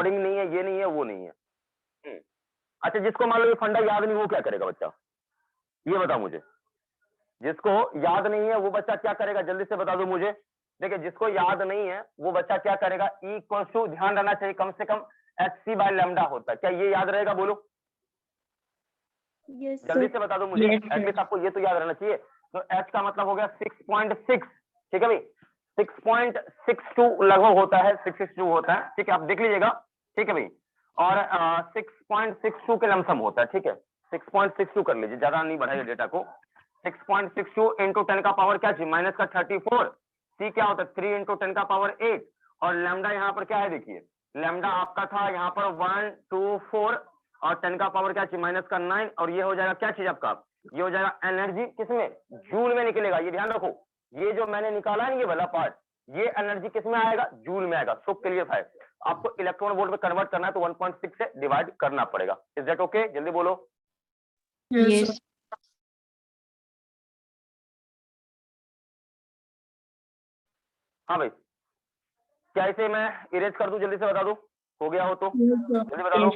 Coding नहीं है, ये नहीं है, वो नहीं है। अच्छा, जिसको मान लो ये फंडा याद नहीं, वो क्या करेगा बच्चा, ये बताओ मुझे। जिसको याद नहीं है वो बच्चा क्या करेगा, जल्दी से बता दो मुझे। देखिए, जिसको याद नहीं है वो बच्चा क्या करेगा, ई इक्वल टू, ध्यान रहना चाहिए, कम से कम एच बाय लैम्डा होता है। क्या ये याद रहेगा, बोलो जल्दी से बता दो मुझे। एटलीस्ट आपको ये तो याद रहना चाहिए। तो एच का मतलब हो गया 6.6, ठीक है भाई, 6.62 लगभग होता है, 662 होता है, ठीक है, आप देख लीजिएगा, ठीक है भाई। और 6.62 के लमसम होता है, ठीक है, 6.62 कर लीजिए, ज्यादा नहीं बढ़ाइए डेटा को। 6.62 इंटू 10 का पावर क्या चाहिए, माइनस का 34, सी क्या होता है 3 इंटू 10 का पावर 8, और लैम्डा यहाँ पर क्या है, देखिए लैम्डा आपका था यहाँ पर 1 2 4, और 10 का पावर क्या चाहिए, माइनस का 9, और ये हो जाएगा क्या चीज आपका, ये हो जाएगा एनर्जी, किसमें, जूल में निकलेगा। ये ध्यान रखो, ये जो मैंने निकाला है ये वाला पार्ट, ये एनर्जी किस में आएगा, जूल में आएगा। सो क्लियर है, आपको इलेक्ट्रॉन वोल्ट में कन्वर्ट करना है तो 1.6 से डिवाइड करना पड़ेगा। इज दैट ओके, जल्दी बोलो। यस। हाँ भाई, क्या इसे मैं इरेज कर दूं, जल्दी से बता दो, हो गया हो तो जल्दी बता दो।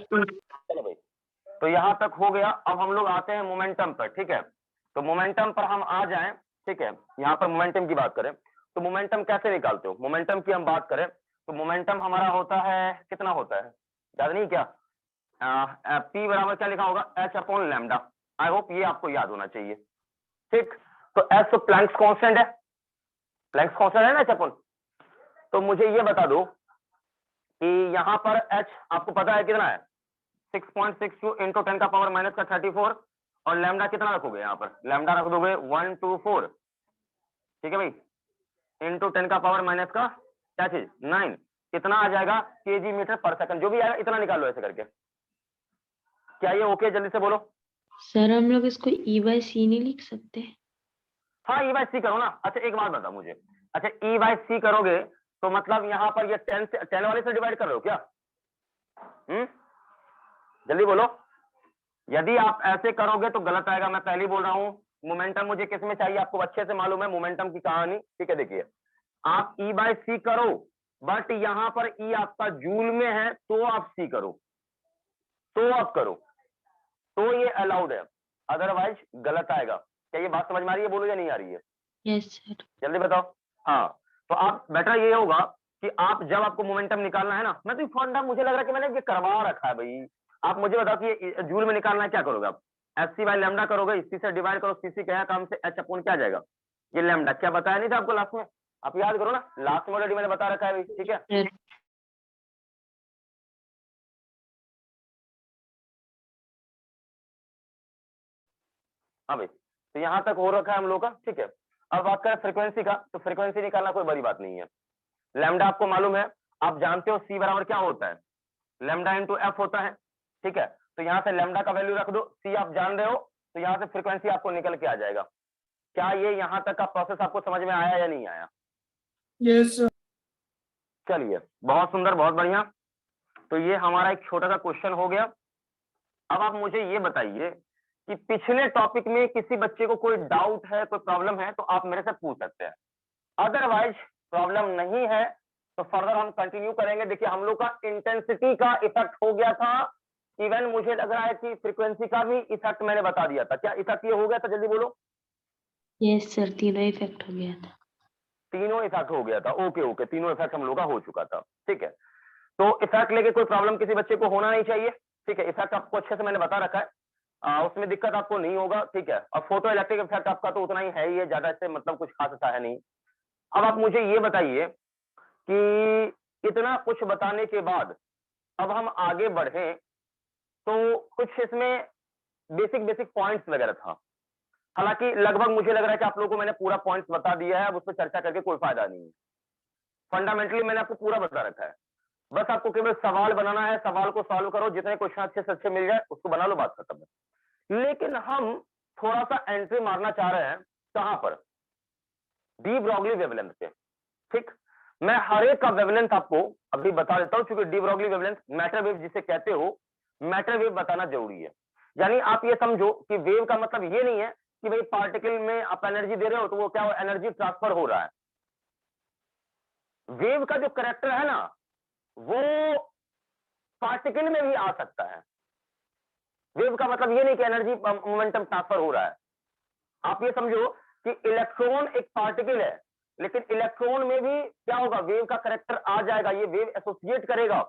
चलो भाई, तो यहाँ तक हो गया। अब हम लोग आते हैं मोमेंटम पर, ठीक है। तो मोमेंटम पर हम आ जाएं, ठीक है, यहाँ पर मोमेंटम की बात करें तो मोमेंटम कैसे निकालते हो, मोमेंटम की हम बात करें तो मोमेंटम हमारा होता है, कितना होता है, याद नहीं क्या, पी बराबर क्या लिखा होगा, H upon lambda. I hope ये आपको याद होना चाहिए, ठीक। तो एच तो प्लैंक्स कांस्टेंट है, प्लैंक्स कांस्टेंट है ना एच अपॉन। तो मुझे ये बता दो कि यहाँ पर एच आपको पता है कितना है, 6.62 इंटू 10 का पावर माइनस का 34, और लैम्डा कितना रखोगे, यहाँ पर लैम्डा रख दोगे 124, ठीक है भाई, इंटू 10 का पावर माइनस का क्या चीज 9, कितना आ जाएगा केजी मीटर पर सेकंड, जो भी आएगा इतना निकालो ऐसे करके। क्या ये ओके, जल्दी से बोलो। सर हम लोग इसको ई बाय सी नहीं लिख सकते? हाँ, ई बाय सी करो ना। अच्छा एक बात बताओ मुझे, अच्छा ई बाय सी करोगे तो मतलब यहाँ पर ये 10 से 10 वाले से डिवाइड कर रहे हो क्या, जल्दी बोलो। यदि आप ऐसे करोगे तो गलत आएगा, मैं पहले ही बोल रहा हूं। मोमेंटम मुझे किस में चाहिए, आपको अच्छे से मालूम है मोमेंटम की कहानी, ठीक है। देखिए, आप ई बाय सी करो, बट यहां पर ई आपका जूल में है तो आप सी करो, तो आप करो, तो ये अलाउड है, अदरवाइज गलत आएगा। क्या ये बात समझ में आ रही है, बोलो या नहीं आ रही है? Yes sir. जल्दी बताओ। हाँ, तो आप बेटर ये होगा कि आप जब आपको मोमेंटम निकालना है ना, मैं तो फंडा मुझे लग रहा है कि मैंने ये करवा रखा है भाई। आप मुझे बताओ कि ये जूल में निकालना है, क्या करोगे आप, एच सी बाई लैम्डा करोगे, इसी से डिवाइड करो, सी सी क्या काम से एच अपॉन क्या जाएगा, ये लैम्डा, क्या बताया नहीं था आपको लास्ट में, आप याद करो ना, लास्ट में ऑलरेडी मैंने बता रखा है भाई, ठीक है। सर हाँ भाई, तो यहाँ तक हो रखा है हम लोग का, ठीक है। अब बात करें फ्रीक्वेंसी का, तो फ्रीक्वेंसी निकालना कोई बड़ी बात नहीं है। लैम्डा आपको मालूम है, आप जानते हो सी बराबर क्या होता है, लैम्डा इंटू एफ होता है, ठीक है। तो यहाँ से लैम्डा का वैल्यू रख दो, सी आप जान रहे हो, तो यहाँ से फ्रीक्वेंसी आपको निकल के आ जाएगा। क्या ये यहाँ तक का प्रोसेस आपको समझ में आया या नहीं आया? Yes sir. चलिए, बहुत सुंदर, बहुत बढ़िया। तो ये हमारा एक छोटा सा क्वेश्चन हो गया। अब आप मुझे ये बताइए कि पिछले टॉपिक में किसी बच्चे को कोई डाउट है, कोई प्रॉब्लम है, तो आप मेरे से पूछ सकते हैं। अदरवाइज प्रॉब्लम नहीं है तो फर्दर हम कंटिन्यू करेंगे। देखिए, हम लोग का इंटेंसिटी का इफेक्ट हो गया था, इवन मुझे लग रहा है कि फ्रीक्वेंसी का भी इफेक्ट मैंने बता दिया था। क्या इफेक्ट ये हो गया था, जल्दी बोलो। यस सर, तीनों इफेक्ट हो गया था। तीनों इफेक्ट हो गया था, ओके ओके, तीनों इफेक्ट हम लोग का हो चुका था, ठीक है। तो इफेक्ट लेके कोई प्रॉब्लम किसी बच्चे को होना नहीं चाहिए, ठीक है। इफेक्ट आपको अच्छे से मैंने बता रखा है, उसमें दिक्कत आपको नहीं होगा, ठीक है। और फोटो इलेक्ट्रिक इफेक्ट आपका तो उतना ही है ही है, ज्यादा इससे मतलब कुछ खास ऐसा है नहीं। अब आप मुझे ये बताइए कि इतना कुछ बताने के बाद अब हम आगे बढ़े, तो कुछ इसमें बेसिक बेसिक पॉइंट्स वगैरह था। हालांकि लगभग मुझे लग रहा है कि आप लोगों को मैंने पूरा पॉइंट्स बता दिया है, अब उस पर चर्चा करके कोई फायदा नहीं है। फंडामेंटली मैंने आपको पूरा बता रखा है, बस आपको केवल सवाल बनाना है, सवाल को सॉल्व करो, जितने क्वेश्चन अच्छे से अच्छे मिल जाए उसको बना लो, बात खत्म है। लेकिन हम थोड़ा सा एंट्री मारना चाह रहे हैं, कहां पर, डी ब्रॉगली वेवलेंथ पे, ठीक। मैं हर एक का वेवलेंथ आपको अभी बता देता हूं, क्योंकि de Broglie wavelength, matter wave जिसे कहते हो, मैटर वेव बताना जरूरी है। यानी आप ये समझो कि वेव का मतलब ये नहीं है कि भाई पार्टिकल में आप एनर्जी दे रहे हो तो वो क्या एनर्जी ट्रांसफर हो रहा है। वेव का जो करेक्टर है ना, वो पार्टिकल में भी आ सकता है। वेव का मतलब ये नहीं कि एनर्जी मोमेंटम ट्रांसफर हो रहा है। आप ये समझो कि इलेक्ट्रॉन एक पार्टिकल है, लेकिन इलेक्ट्रॉन में भी क्या होगा, वेव का कैरेक्टर आ जाएगा, ये वेव एसोसिएट करेगा,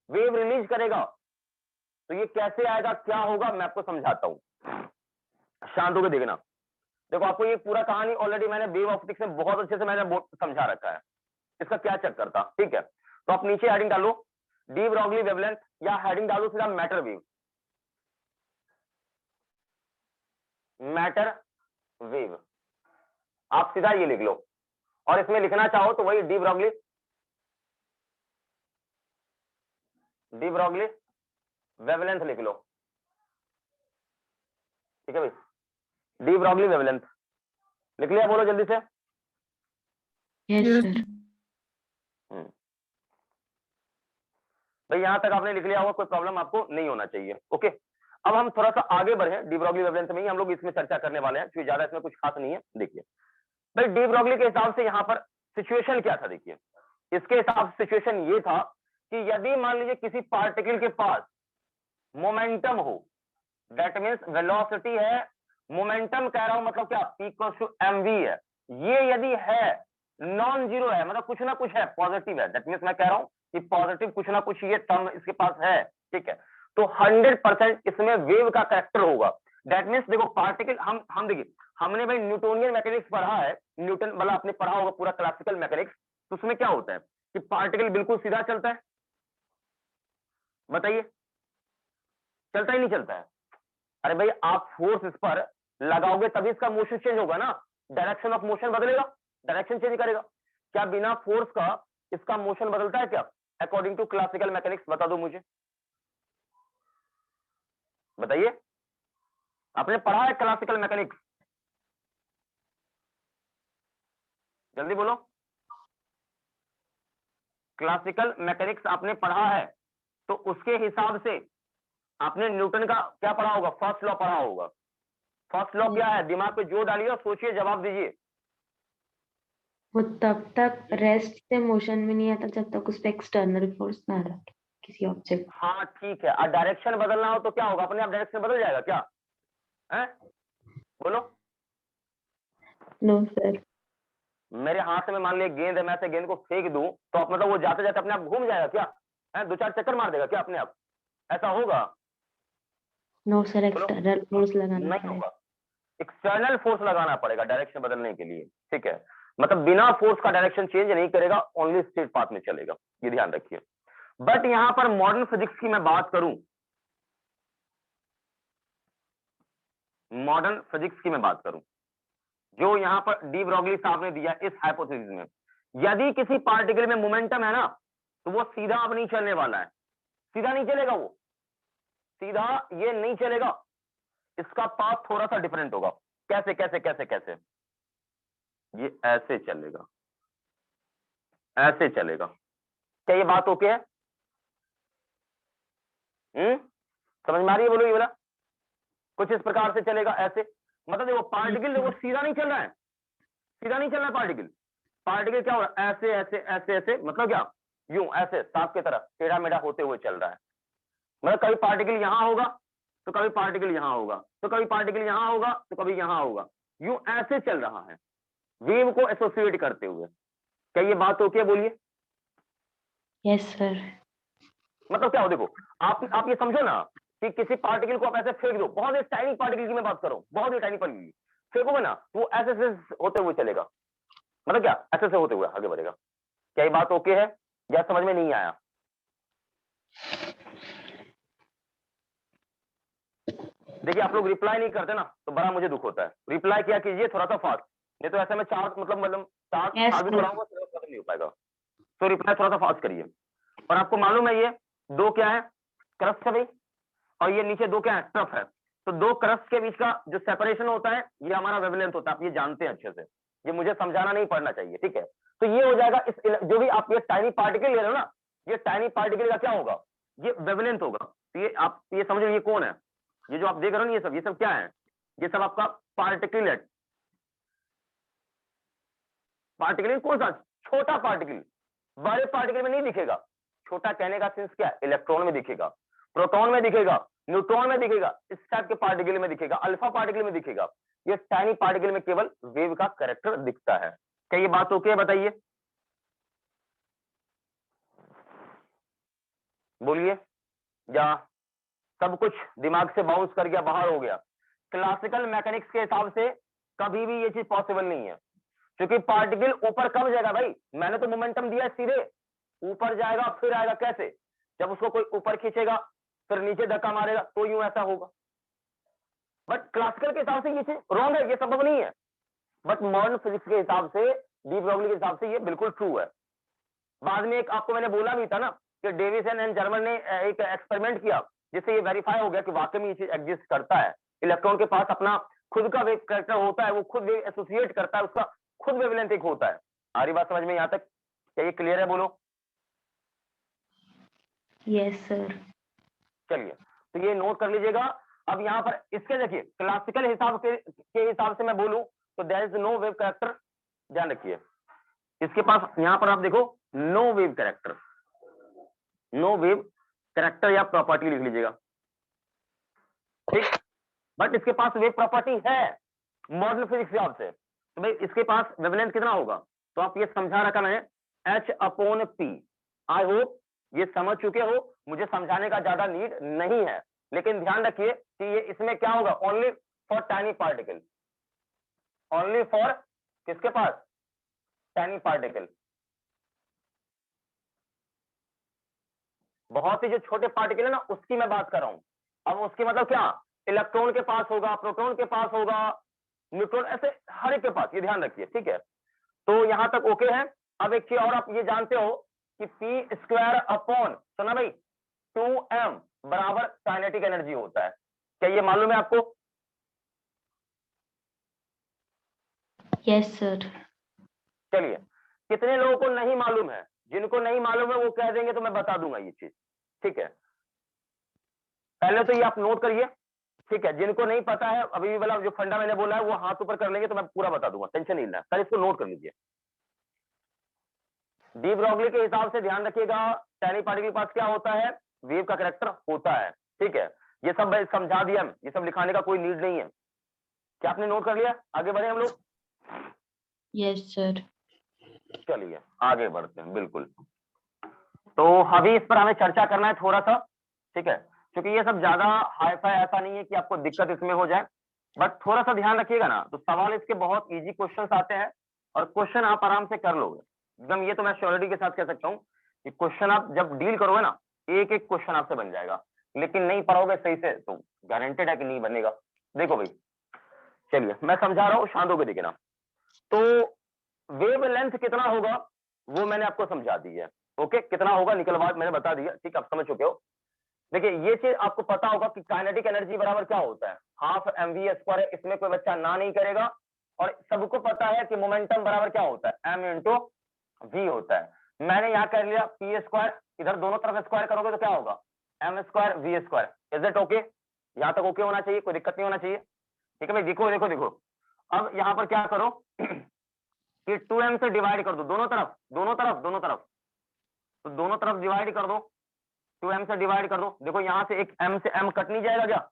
वेव रिलीज करेगा। तो ये कैसे आएगा, क्या होगा, मैं आपको समझाता हूं, शांत होकर देखना। देखो आपको ये पूरा कहानी ऑलरेडी मैंने वेव ऑप्टिक्स में बहुत अच्छे से मैंने समझा रखा है, इसका क्या चक्कर था, ठीक है। तो आप नीचे हेडिंग डालो डी ब्रॉगली वेवलेंथ, या हेडिंग डालो सीधा मैटर वेव, मैटर वेव, आप सीधा ये लिख लो। और इसमें लिखना चाहो तो वही डी ब्रॉगली वेवलेंथ लिख लो, ठीक है भाई। डी ब्रॉगली वेवलेंथ लिख लिया, बोलो जल्दी से। Yes sir. भाई यहां तक आपने लिख लिया होगा, कोई प्रॉब्लम आपको नहीं होना चाहिए, ओके। अब हम थोड़ा सा आगे बढ़े, डी ब्रॉगली वेवलेंथ में ही हम लोग इसमें चर्चा करने वाले हैं, क्योंकि ज्यादा इसमें कुछ खास नहीं है। देखिए भाई डी ब्रॉगली के हिसाब से यहाँ पर सिचुएशन क्या था, देखिए इसके हिसाब से सिचुएशन ये था कि यदि मान लीजिए किसी पार्टिकल के पास मोमेंटम हो, दैट मीन्स वेलोसिटी है, मोमेंटम कह रहा हूं मतलब क्या, P इक्वल्स टू mv है, ये यदि है नॉन जीरो है, मतलब कुछ ना कुछ है, पॉजिटिव है, दैट मीन्स मैं कह रहा हूं कि पॉजिटिव कुछ ना कुछ ये टर्म इसके पास है, ठीक है। तो 100% इसमें वेव का कैरेक्टर होगा। दैट मीन्स देखो पार्टिकल, हम देखिए हमने भाई न्यूटोनियन मैकेनिक्स पढ़ा है, न्यूटन मतलब आपने पढ़ा होगा पूरा क्लासिकल मैकेनिक्स, तो उसमें क्या होता है कि पार्टिकल बिल्कुल सीधा चलता है, बताइए चलता ही नहीं चलता है। अरे भाई आप फोर्स इस पर लगाओगे तभी इसका मोशन चेंज होगा ना, डायरेक्शन ऑफ मोशन बदलेगा, डायरेक्शन चेंज करेगा। क्या बिना फोर्स का इसका मोशन बदलता है क्या, अकॉर्डिंग टू क्लासिकल मैकेनिक्स, बता दो मुझे, बताइए। आपने पढ़ा है क्लासिकल मैकेनिक्स, जल्दी बोलो। क्लासिकल मैकेनिक्स आपने पढ़ा है, तो उसके हिसाब से आपने न्यूटन का क्या पढ़ा होगा, फर्स्ट लॉ पढ़ा होगा। फर्स्ट लॉ क्या है, दिमाग पे जोर डालिए और सोचिए, जवाब दीजिए। वो तब तक रेस्ट से मोशन में नहीं आता जब तक उस पर एक्सटर्नल फोर्स ना रखे किसी ऑब्जेक्ट। हाँ ठीक है, और डायरेक्शन बदलना हो तो क्या होगा, अपने आप डायरेक्शन बदल जाएगा क्या, है बोलो। No sir. मेरे हाथ में मान लिया गेंद है, मैं ऐसे गेंद को फेंक दूं तो मतलब वो जाते जाते अपने आप घूम जाएगा क्या, है दो चार चक्कर मार देगा क्या अपने आप, ऐसा होगा? नो सर, बोलो। एक्सटर्नल फोर्स लगाना नहीं पड़ेगा। होगा, एक्सटर्नल फोर्स लगाना पड़ेगा डायरेक्शन बदलने के लिए, ठीक है। मतलब बिना फोर्स का डायरेक्शन चेंज नहीं करेगा, ओनली स्ट्रेट पाथ में चलेगा, ये ध्यान रखिए। बट यहां पर मॉडर्न फिजिक्स की मैं बात करूं, मॉडर्न फिजिक्स की मैं बात करूं, जो यहां पर डी ब्रॉगली साहब ने दिया इस हाइपोथेसिस में, यदि किसी पार्टिकल में मोमेंटम है ना, तो वो सीधा अब नहीं चलने वाला है, सीधा नहीं चलेगा, वो सीधा ये नहीं चलेगा, इसका पाथ थोड़ा सा डिफरेंट होगा। कैसे कैसे कैसे कैसे, ये ऐसे चलेगा, ऐसे चलेगा। क्या ये बात ओके है? समझ में आ रही है, बोलो ये बोला, कुछ इस प्रकार से चलेगा ऐसे, मतलब देखो पार्टिकल देखो सीधा नहीं चल रहा है, सीधा नहीं चल रहा है पार्टिकल, पार्टिकल क्या हो रहा है, ऐसे ऐसे ऐसे ऐसे, मतलब क्या, यूं ऐसे सांप की तरह टेढ़ा मेढ़ा होते हुए चल रहा है। मतलब कभी पार्टिकल यहां होगा तो कभी पार्टिकल यहां होगा, तो कभी पार्टिकल यहां होगा तो कभी यहां होगा, यूं ऐसे चल रहा है, वेव को एसोसिएट करते हुए। क्या ये बात ओके है, बोलिए। Yes sir. मतलब क्या हो, देखो आप ये समझो ना कि किसी पार्टिकल को आप ऐसे फेंक दो, बहुत ही टाइनी पार्टिकल की मैं बात कर रहा हूं, बहुत ही टाइनी पार्टिकल फेंकोगे ना तो वो ऐसे ऐसे होते हुए चलेगा, मतलब क्या ऐसे ऐसे होते हुए आगे बढ़ेगा। क्या ये बात ओके है या समझ में नहीं आया? देखिए आप लोग रिप्लाई नहीं करते ना तो बड़ा मुझे दुख होता है, रिप्लाई किया कीजिए थोड़ा सा फास्ट, नहीं तो ऐसे में चार मतलब चार Yes, साबित sir. कराऊंगा तो खत्म नहीं हो पाएगा। तो रिप्लाई थोड़ा सा फास्ट करिए। और आपको मालूम है ये दो क्या है, क्रस्ट है भाई, और ये नीचे दो क्या है, टफ है। तो दो क्रस्ट के बीच का जो सेपरेशन होता है ये हमारा वेवलेंथ होता है, आप ये जानते हैं अच्छे से, ये मुझे समझाना नहीं पड़ना चाहिए, ठीक है। तो ये हो जाएगा इस जो भी आप ये टाइनी पार्टिकल ले रहे हो ना, ये टाइनी पार्टिकल का क्या होगा, ये वेवलेंथ होगा। तो ये आप ये समझो ये कौन है, ये जो आप देख रहे हो ना ये सब क्या है, ये सब आपका पार्टिकुलेट, पार्टिकल कौन सा, छोटा पार्टिकल, बड़े पार्टिकल में नहीं दिखेगा, छोटा कहने का सेंस क्या है, इलेक्ट्रॉन में दिखेगा, प्रोटॉन में दिखेगा, न्यूट्रॉन में दिखेगा, इस टाइप के पार्टिकल में दिखेगा, अल्फा पार्टिकल में दिखेगा। ये टाइनी पार्टिकल में केवल वेव का कैरेक्टर दिखता है। क्या ये बात ओके है, बताइए, बोलिए, या सब कुछ दिमाग से बाउंस कर गया, बाहर हो गया? क्लासिकल मैकेनिक्स के हिसाब से कभी भी ये चीज पॉसिबल नहीं है, क्योंकि पार्टिकल ऊपर कब जाएगा भाई? मैंने तो मोमेंटम दिया है, सीधे ऊपर जाएगा फिर आएगा। कैसे? जब उसको कोई ऊपर खींचेगा फिर नीचे धक्का मारेगा तो यूं ऐसा होगा। बट क्लासिकल के हिसाब से ये चीज रॉन्ग है, ये संभव नहीं है। बट मॉडर्न फिजिक्स के हिसाब से, डी ब्रॉगली के हिसाब से ये बिल्कुल ट्रू है। बाद में एक आपको मैंने बोला भी था ना कि डेविसन एंड जर्मन ने एक एक्सपेरिमेंट किया जिससे ये वेरीफाई हो गया कि वाकई में ये चीज एग्जिस्ट करता है। इलेक्ट्रॉन के पास अपना खुद का वेव कैरेक्टर होता है, वो खुद वेव एसोसिएट करता है, उसका खुद वेवलेंथ एक होता है। आ रही बात समझ में? यहां तक क्या ये क्लियर है? बोलो। Yes sir. चलिए, तो ये नोट कर लीजिएगा। अब यहाँ पर इसके देखिए, क्लासिकल हिसाब के हिसाब से मैं बोलूं तो there is no wave character. ध्यान रखिए, इसके पास यहाँ पर आप देखो no wave character, no wave character या प्रॉपर्टी लिख लीजिएगा, ठीक। बट इसके पास वेव प्रॉपर्टी है मॉडर्न फिजिक्स के हिसाब से। तो भाई इसके पास वेवलेंथ कितना होगा? तो आप ये समझा रखा मैंने, H/P। आई होप ये समझ चुके हो, मुझे समझाने का ज्यादा नीड नहीं है। लेकिन ध्यान रखिए कि ये इसमें क्या होगा, only for tiny particle, only for किसके पास? Tiny particle. बहुत ही जो छोटे पार्टिकल है ना, उसकी मैं बात कर रहा हूं। अब उसकी मतलब क्या? इलेक्ट्रॉन के पास होगा, प्रोटॉन के पास होगा, न्यूट्रॉन, ऐसे हर एक के पास। ये ध्यान रखिए, ठीक है। तो यहां तक ओके है। अब एक चीज और आप ये जानते हो कि P² सुना भाई, 2m बराबर काइनेटिक एनर्जी होता है। क्या ये मालूम है आपको? Yes sir. चलिए, कितने लोगों को नहीं मालूम है? जिनको नहीं मालूम है वो कह देंगे तो मैं बता दूंगा ये चीज, ठीक है। पहले तो ये आप नोट करिए, ठीक है। जिनको नहीं पता है, अभी वाला जो फंडा मैंने बोला है वो हाथ ऊपर कर लेंगे तो मैं पूरा बता दूंगा, टेंशन नहीं लेना। पहले इसको नोट कर लीजिए। डी ब्रॉगली के हिसाब से ध्यान रखिएगा, टाइनी पार्टिकल के पास क्या होता है? वेव का कैरेक्टर होता है, ठीक है। ये सब मैं समझा दिया, ये सब लिखाने का कोई नीड नहीं है। क्या आपने नोट कर लिया? आगे बढ़े हम लोग? Yes sir. चलिए आगे बढ़ते हैं, बिल्कुल। तो अभी इस पर हमें चर्चा करना है थोड़ा सा, ठीक है, क्योंकि ये सब ज्यादा हाई-फाई ऐसा नहीं है कि आपको दिक्कत इसमें हो जाए। बट थोड़ा सा ध्यान रखिएगा ना, तो सवाल इसके बहुत इजी क्वेश्चंस आते हैं और क्वेश्चन आप आराम से कर लोगे एकदम। ये तो मैं श्योरिटी के साथ कह सकता हूँ कि क्वेश्चन आप जब डील करोगे ना, एक एक क्वेश्चन आपसे बन जाएगा। लेकिन नहीं पढ़ोगे सही से तो गारंटेड है कि नहीं बनेगा। देखो भाई, चलिए मैं समझा रहा हूँ, शांत होकर देखना। तो वेव लेंथ कितना होगा वो मैंने आपको समझा दी है, ओके। कितना होगा निकलवा मैंने बता दिया, ठीक, आप समझ चुके हो। देखिए ये चीज आपको पता होगा कि काइनेटिक एनर्जी बराबर क्या होता है, हाफ mv² है। इसमें कोई बच्चा ना नहीं करेगा। और सबको पता है कि मोमेंटम बराबर क्या होता है, m इंटू v होता है। मैंने यहाँ कर लिया p², इधर दोनों तरफ स्क्वायर करोगे तो क्या होगा, m² v²। Is it okay? यहाँ तक ओके होना चाहिए, कोई दिक्कत नहीं होना चाहिए, ठीक है भाई। देखो देखो देखो, अब यहाँ पर क्या करो कि 2m से डिवाइड कर दो दोनों तरफ, दोनों तरफ, दोनों तरफ। तो दोनों तरफ डिवाइड कर दो, 2m से डिवाइड कर दो। देखो यहां से एक m से m कट नहीं जाएगा क्या?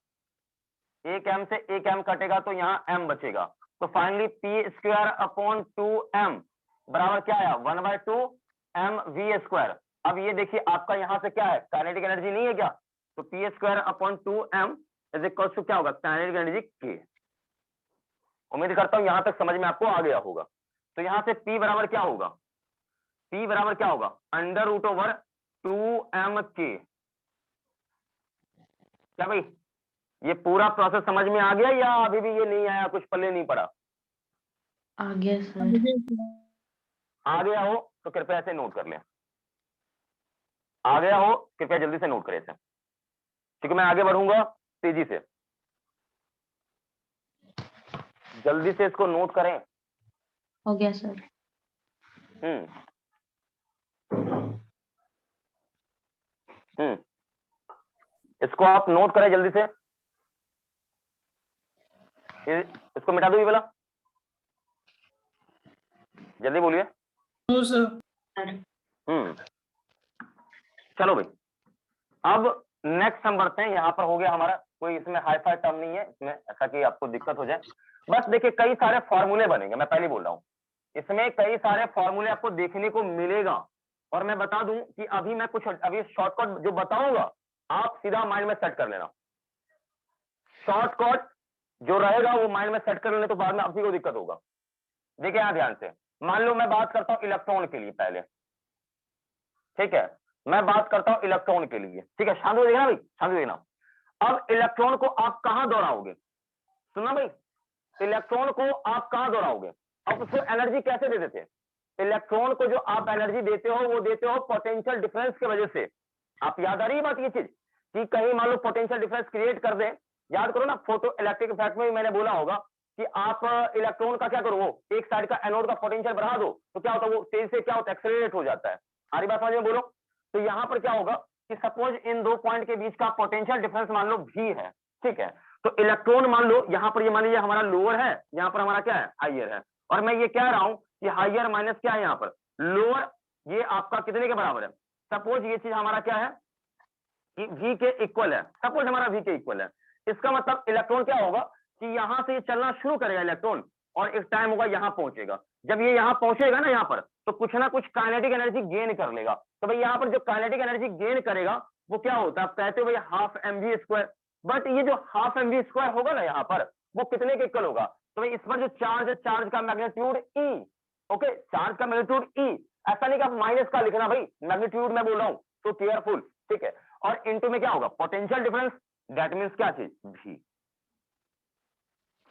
एक m से एक m कटेगा तो यहाँ m बचेगा। तो फाइनली P²/2m बराबर क्या आया, 1/2 mv²। अब ये देखिए आपका यहाँ से क्या है, काइनेटिक एनर्जी नहीं है क्या? तो P²/2m इज इक्वल टू क्या होगा, काइनेटिक एनर्जी K। उम्मीद करता हूं यहां तक समझ में आपको आ गया होगा। तो यहां से P बराबर क्या होगा, P बराबर क्या होगा, √2mk। क्या भाई ये पूरा प्रोसेस समझ में आ गया या अभी भी ये नहीं आया, कुछ पल्ले नहीं पड़ा? आ गया सर। आ गया हो तो कृपया ऐसे नोट कर लें, आ गया हो कृपया जल्दी से नोट करें इसे, क्योंकि मैं आगे बढ़ूंगा तेजी से। जल्दी से इसको नोट करें। हो गया सर। इसको आप नोट करें जल्दी से। इसको मिटा दो ये वाला, जल्दी बोलिए। सर। चलो भाई, अब नेक्स्ट हम बढ़ते हैं। यहाँ पर हो गया हमारा, कोई इसमें हाई फाई टर्म नहीं है इसमें, ऐसा कि आपको दिक्कत हो जाए। बस देखिए, कई सारे फॉर्मूले बनेंगे, मैं पहले बोल रहा हूँ, इसमें कई सारे फॉर्मूले आपको देखने को मिलेगा। और मैं बता दूं कि अभी मैं कुछ अभी शॉर्टकट जो बताऊंगा, आप सीधा माइंड में सेट कर लेना। शॉर्टकट जो रहेगा वो माइंड में सेट कर लेने, तो बाद में आपकी को दिक्कत होगा। देखिए यहां ध्यान से, मान लो मैं बात करता हूं इलेक्ट्रॉन के लिए पहले, ठीक है, मैं बात करता हूं इलेक्ट्रॉन के लिए, ठीक है, शांत हो देखना भाई, शांत हो देखना। अब इलेक्ट्रॉन को आप कहां दौड़ाओगे, सुनना भाई, इलेक्ट्रॉन को आप कहां दौड़ाओगे, आप उसको एनर्जी कैसे देते थे? इलेक्ट्रॉन को जो आप एनर्जी देते हो वो देते हो पोटेंशियल डिफरेंस की वजह से। आप याद आ रही है बात ये चीज कि कहीं मान लो पोटेंशियल डिफरेंस क्रिएट कर दे, याद करो ना, फोटो इलेक्ट्रिक इफेक्ट में भी मैंने बोला होगा कि आप इलेक्ट्रॉन का क्या करो, वो एक साइड का एनोड का पोटेंशियल बढ़ा दो तो क्या होता है, वो तेज से क्या होता है, एक्सेलरेट हो जाता है। सारी बात समझ में बोलो। तो यहां पर क्या होगा कि सपोज इन दो पॉइंट के बीच का पोटेंशियल डिफरेंस मान लो भी है, ठीक है, तो इलेक्ट्रॉन मान लो यहां पर, ये मान लीजिए हमारा लोअर है, यहां पर हमारा क्या है, हाइयर है, और मैं ये कह रहा हूं कि हाइयर माइनस क्या है, यहां पर लोअर, ये आपका कितने के बराबर है, सपोज ये चीज हमारा क्या है कि v के इक्वल है, सपोज हमारा v के इक्वल है। इसका मतलब इलेक्ट्रॉन क्या होगा कि यहां से ये चलना शुरू करेगा इलेक्ट्रॉन, और एक टाइम होगा यहां पहुंचेगा। जब ये यहां पहुंचेगा ना, यहां पर तो कुछ ना कुछ काइनेटिक एनर्जी गेन कर लेगा। तो भाई यहां पर जो काइनेटिक एनर्जी गेन करेगा वो क्या होता है, आप कहते हो भाई हाफ mv स्क्वायर। बट ये जो हाफ mv स्क्वायर होगा ना यहाँ पर, वो कितने के इक्वल होगा, तो भाई इस पर जो चार्ज है, चार्ज का मैग्नीट्यूड ई, ओके, चार्ज का मैग्नीट्यूड ई, ऐसा नहीं कि आप माइनस का लिखना भाई, मैग्नीट्यूड मैं बोल रहा हूं, तो केयरफुल, ठीक है। और इनटू में क्या होगा, पोटेंशियल डिफरेंस, दैट मींस क्या चीज, भी।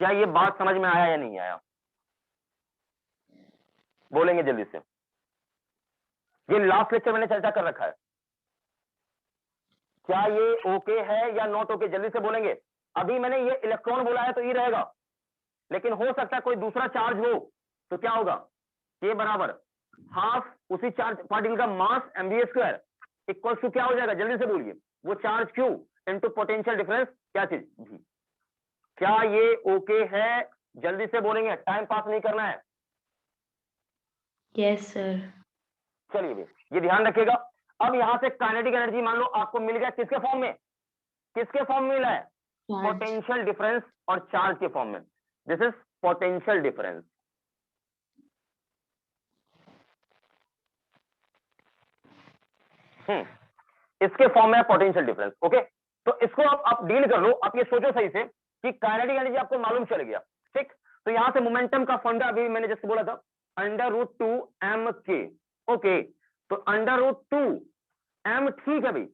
क्या ये बात समझ में आया या नहीं आया, बोलेंगे जल्दी से। ये लास्ट लेक्चर मैंने चर्चा कर रखा है, क्या ये ओके है या नॉट ओके, जल्दी से बोलेंगे। अभी मैंने ये इलेक्ट्रॉन बोला है तो ई रहेगा, लेकिन हो सकता है कोई दूसरा चार्ज हो, तो क्या होगा, के बराबर हाफ उसी चार्ज पार्टिकल का मास mv स्क्वायर इक्वल टू क्या हो जाएगा, जल्दी से बोलिए, वो charge Q into potential difference क्या चीज, भी। क्या ये ओके है, जल्दी से बोलेंगे, टाइम पास नहीं करना है। Yes sir. चलिए भी, ये ध्यान रखिएगा। अब यहां से काइनेटिक एनर्जी मान लो आपको मिल गया, किसके फॉर्म में, किसके फॉर्म में मिला है, पोटेंशियल डिफरेंस और चार्ज के फॉर्म में। दिस इज पोटेंशियल डिफरेंस, इसके फॉर्म में पोटेंशियल डिफरेंस, ओके। तो इसको आप डील कर लो, आप ये सोचो सही से कि काइनेटिक एनर्जी आपको मालूम चल गया, ठीक। तो यहां से मोमेंटम का फंडा अभी मैंने जैसे बोला था, √2m k, ओके। तो √2m, ठीक है भाई।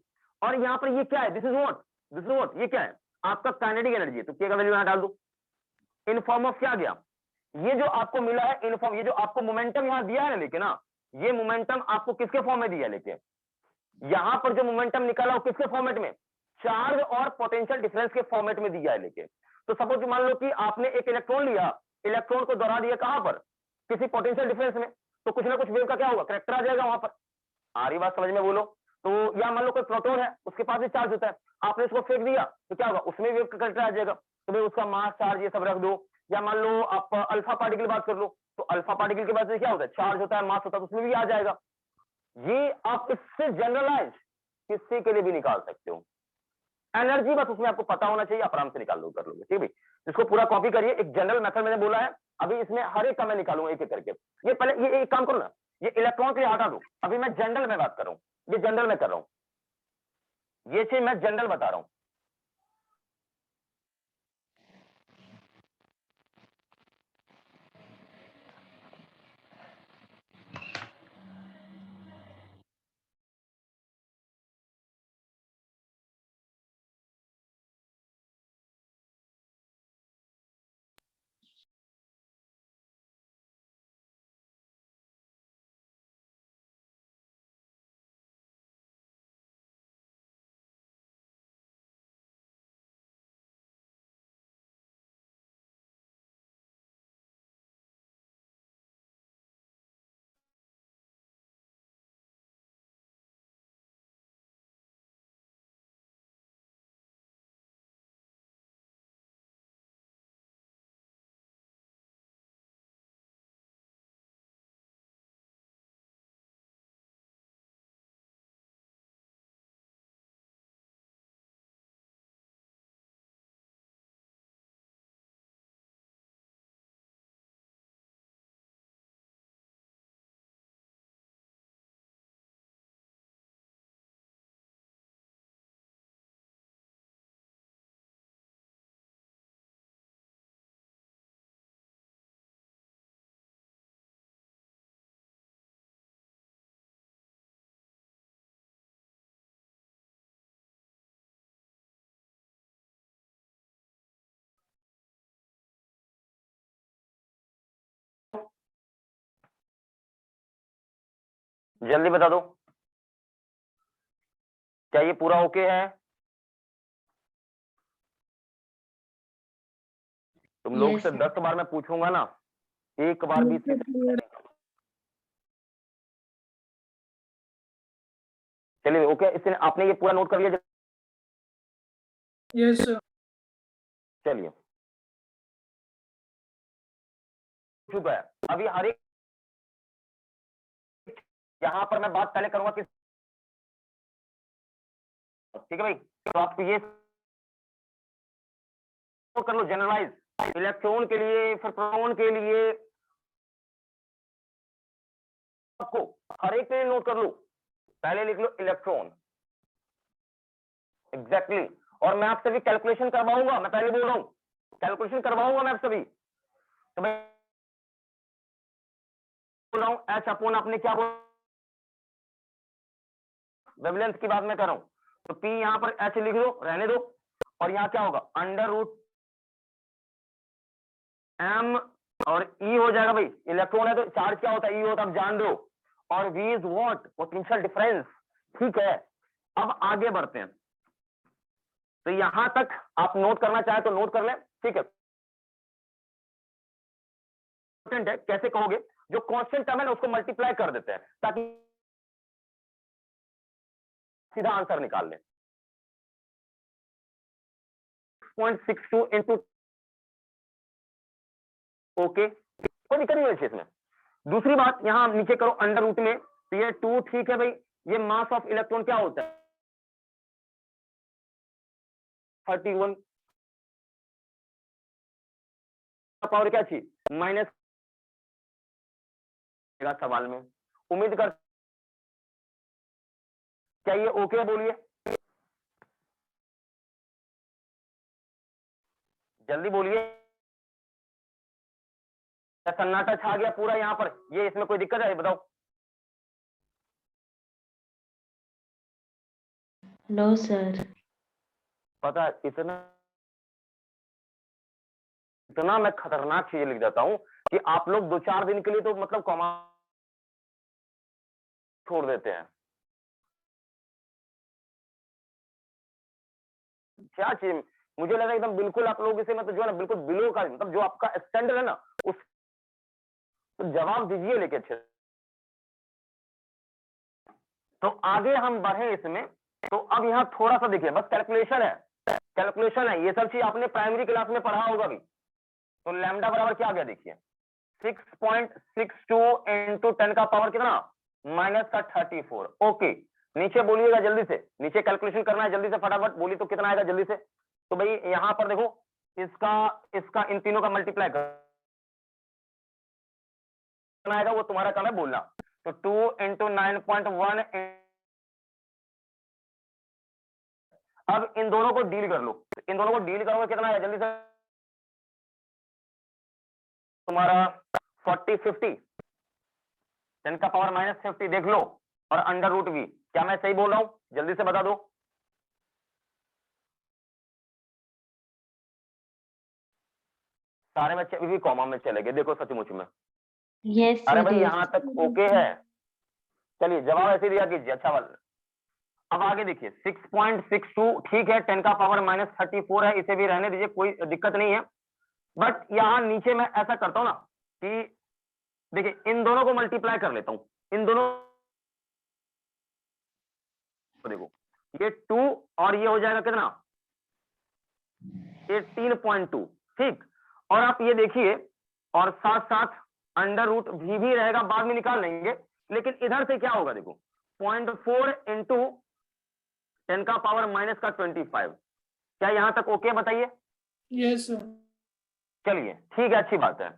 और यहां पर ये क्या है, this is what, this is what, ये क्या है आपका काइनेटिक एनर्जी है, तो k का वैल्यू यहां डाल दो, इन फॉर्म ऑफ क्या गया, ये जो आपको मिला है इन फॉर्म, ये जो आपको मोमेंटम यहां दिया है ना लेके ना, ये मोमेंटम आपको किसके फॉर्म में दिया लेके, यहां पर जो मोमेंटम निकाला वो किसके फॉर्मेट में, चार्ज और पोटेंशियल डिफरेंस के फॉर्मेट में दिया है लेके। तो सपोज मान लो कि आपने एक इलेक्ट्रॉन लिया, इलेक्ट्रॉन को दौड़ा दिया कहां पर, किसी पोटेंशियल डिफरेंस में, तो कुछ ना कुछ वेव का क्या होगा, करेक्टर आ जाएगा वहां पर। आ रही बात समझ में, बोलो। तो या मान लो कोई प्रोटॉन है, उसके पास भी चार्ज होता है, आपने उसको फेंक दिया तो क्या होगा, उसमें वेव का करेक्टर आ जाएगा। तो भाई उसका मास चार्ज ये सब रख दो। या मान लो आप अल्फा पार्टिकल की बात कर लो, तो अल्फा पार्टिकल के बाद क्या होता है, चार्ज होता है, मास होता है, तो उसमें भी आ जाएगा। ये आप इससे जनरलाइज किसी के लिए भी निकाल सकते हो। एनर्जी बस उसमें आपको पता होना चाहिए, आप आराम से निकाल लो, कर लोगे, ठीक है। इसको पूरा कॉपी करिए, एक जनरल मेथड मैंने बोला है, अभी इसमें हर एक का मैं निकालूंगा एक एक करके। ये पहले ये एक काम करो ना, ये इलेक्ट्रॉन के लिए हटा दो, अभी मैं जनरल में बात कर रहा हूँ, ये जनरल में कर रहा हूँ, ये चीज मैं जनरल बता रहा हूँ। जल्दी बता दो, क्या ये पूरा ओके है? तुम लोग Yes, से sir. 10 बार मैं पूछूंगा ना, एक बार भी इसमें चलिए ओके, इसने आपने ये पूरा नोट कर लिया? Yes sir. चलिए चुका है। अभी हर एक यहां पर मैं बात पहले करूंगा किस, ठीक है भाई, तो आपको ये कर लो जनरलाइज इलेक्ट्रॉन के लिए, फिर प्रोटॉन के लिए, आपको हर एक के लिए नोट कर लो। पहले लिख लो इलेक्ट्रॉन, एग्जैक्टली और मैं आपसे भी कैलकुलेशन करवाऊंगा, मैं पहले बोल रहा हूं कैलकुलेशन करवाऊंगा मैं आप सभी। तो मैं बोल रहा हूं एच अपॉन, आपने क्या बोला, वेवलेंथ की बात मैं कर रहा हूं, तो पी यहां पर एच लिख दो, रहने दो, और यहां क्या होगा अंडर रूट एम, और ई हो जाएगा भाई, इलेक्ट्रॉन है तो चार्ज क्या होता है, ई होता है, आप जान दो, और V is what, potential difference. ठीक है, अब आगे बढ़ते हैं, तो यहां तक आप नोट करना चाहे तो नोट कर लें, ठीक है। है कैसे कहोगे, जो कांस्टेंट टर्म है ना उसको मल्टीप्लाई कर देते हैं ताकि सीधा आंसर निकाल लें। 0.62 इंटू, ओके कोई दिक्कत नहीं है इसमें। दूसरी बात यहां नीचे करो अंडर रूट में, तो ये 2 ठीक है भाई, ये मास ऑफ इलेक्ट्रॉन क्या होता है 31, पावर क्या थी माइनस, सवाल में उम्मीद कर, क्या ये ओके बोलिए, जल्दी बोलिए, सन्नाटा छा गया पूरा यहां पर, ये इसमें कोई दिक्कत है बताओ? No, sir. पता है इतना इतना मैं खतरनाक चीजें लिख देता हूं कि आप लोग 2-4 दिन के लिए तो मतलब कॉमा छोड़ देते हैं। क्या चीज, मुझे लगा एकदम बिल्कुल आप लोग इसे मतलब जो है ना बिल्कुल बिलो का, मतलब जो आपका स्टैंडर्ड है ना उस तो जवाब दीजिए लेके अच्छे। तो आगे हम बढ़े इसमें, तो अब यहाँ थोड़ा सा देखिए, बस कैलकुलेशन है, कैलकुलेशन है, ये सब चीज आपने प्राइमरी क्लास में पढ़ा होगा भी। तो लैम्डा बराबर क्या आ गया देखिए 6.62 इंटू 10 का पावर कितना माइनस का 34। ओके नीचे बोलिएगा जल्दी से, नीचे कैलकुलेशन करना है जल्दी से, फटाफट बोली तो कितना आएगा जल्दी से। तो भाई यहां पर देखो इसका इसका इन तीनों का मल्टीप्लाई करना आएगा, वो तुम्हारा काम है बोलना। तो 2 इंटू 9.1, अब इन दोनों को डील कर लो, इन दोनों को डील करोगे कितना आएगा जल्दी से तुम्हारा 40 50, 10 का पावर माइनस 50 देख लो, और अंडर रूट वी, क्या मैं सही बोल रहा हूं जल्दी से बता दो? सारे बच्चे अभी भी कॉमा में चले गए, देखो सचमुच में। Yes, अरे sir. भाई Yes. यहां तक ओके है, चलिए जवाब ऐसे दिया कीजिए, अच्छा वाला। अब आगे देखिए 6.62 ठीक है, 10 का पावर माइनस 34 है, इसे भी रहने दीजिए, कोई दिक्कत नहीं है। बट यहां नीचे मैं ऐसा करता हूं ना कि देखिए इन दोनों को मल्टीप्लाई कर लेता हूं, इन दोनों को देखो, ये 2 और ये हो जाएगा कितना 18.2, ठीक। और आप ये देखिए, और साथ साथ अंडर रूट भी रहेगा, बाद में निकाल लेंगे, लेकिन इधर से क्या होगा देखो 0.4 इंटू 10 का पावर माइनस का 25। क्या यहां तक ओके बताइए? Yes sir. चलिए ठीक है, अच्छी बात है।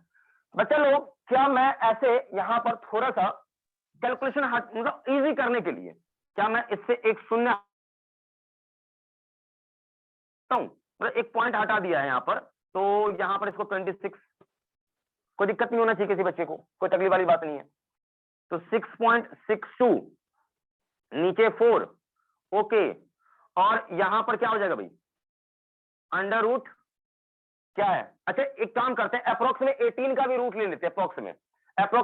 बच्चा लोग क्या मैं ऐसे यहां पर थोड़ा सा कैलकुलेशन मतलब इजी करने के लिए क्या मैं इससे एक शून्य मतलब एक पॉइंट हटा दिया है यहां पर, तो यहां पर इसको 26, कोई दिक्कत नहीं होना चाहिए किसी बच्चे को, कोई तकलीफ वाली बात नहीं है। तो 6.62 नीचे 4, ओके, और यहां पर क्या हो जाएगा भाई अंडर रूट क्या है, अच्छा एक काम करते हैं अप्रोक्स में 18 का भी रूट ले लेते हैं, अप्रोक्स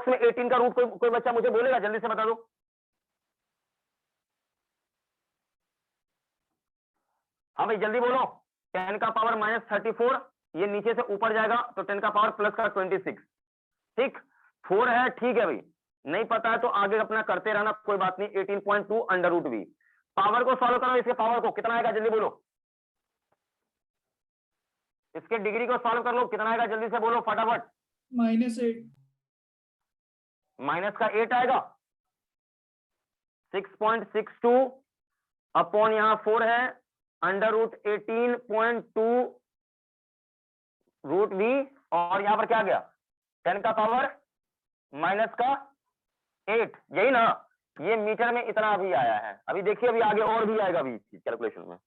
में 18 का रूट कोई बच्चा मुझे बोलेगा जल्दी से बता दो, हाँ भाई जल्दी बोलो। 10 का पावर -34, ये नीचे से ऊपर जाएगा तो 10 का पावर प्लस का 26। ठीक, 4 है, ठीक है भाई। नहीं पता है तो आगे अपना करते रहना, कोई बात नहीं। 18.2 √v। पावर को सॉल्व करो, इसके पावर को कितना आएगा जल्दी बोलो। इसके डिग्री को सॉल्व कर लो, कितना आएगा जल्दी से बोलो फटाफट। -8। माइनस का 8 आएगा। 6.62 अपॉन यहाँ 4 है √18.2 √v, और यहाँ पर क्या गया 10 का पावर माइनस का 8, यही ना। ये मीटर में इतना अभी आया है। अभी देखिए अभी आगे और भी आएगा अभी कैलकुलेशन में।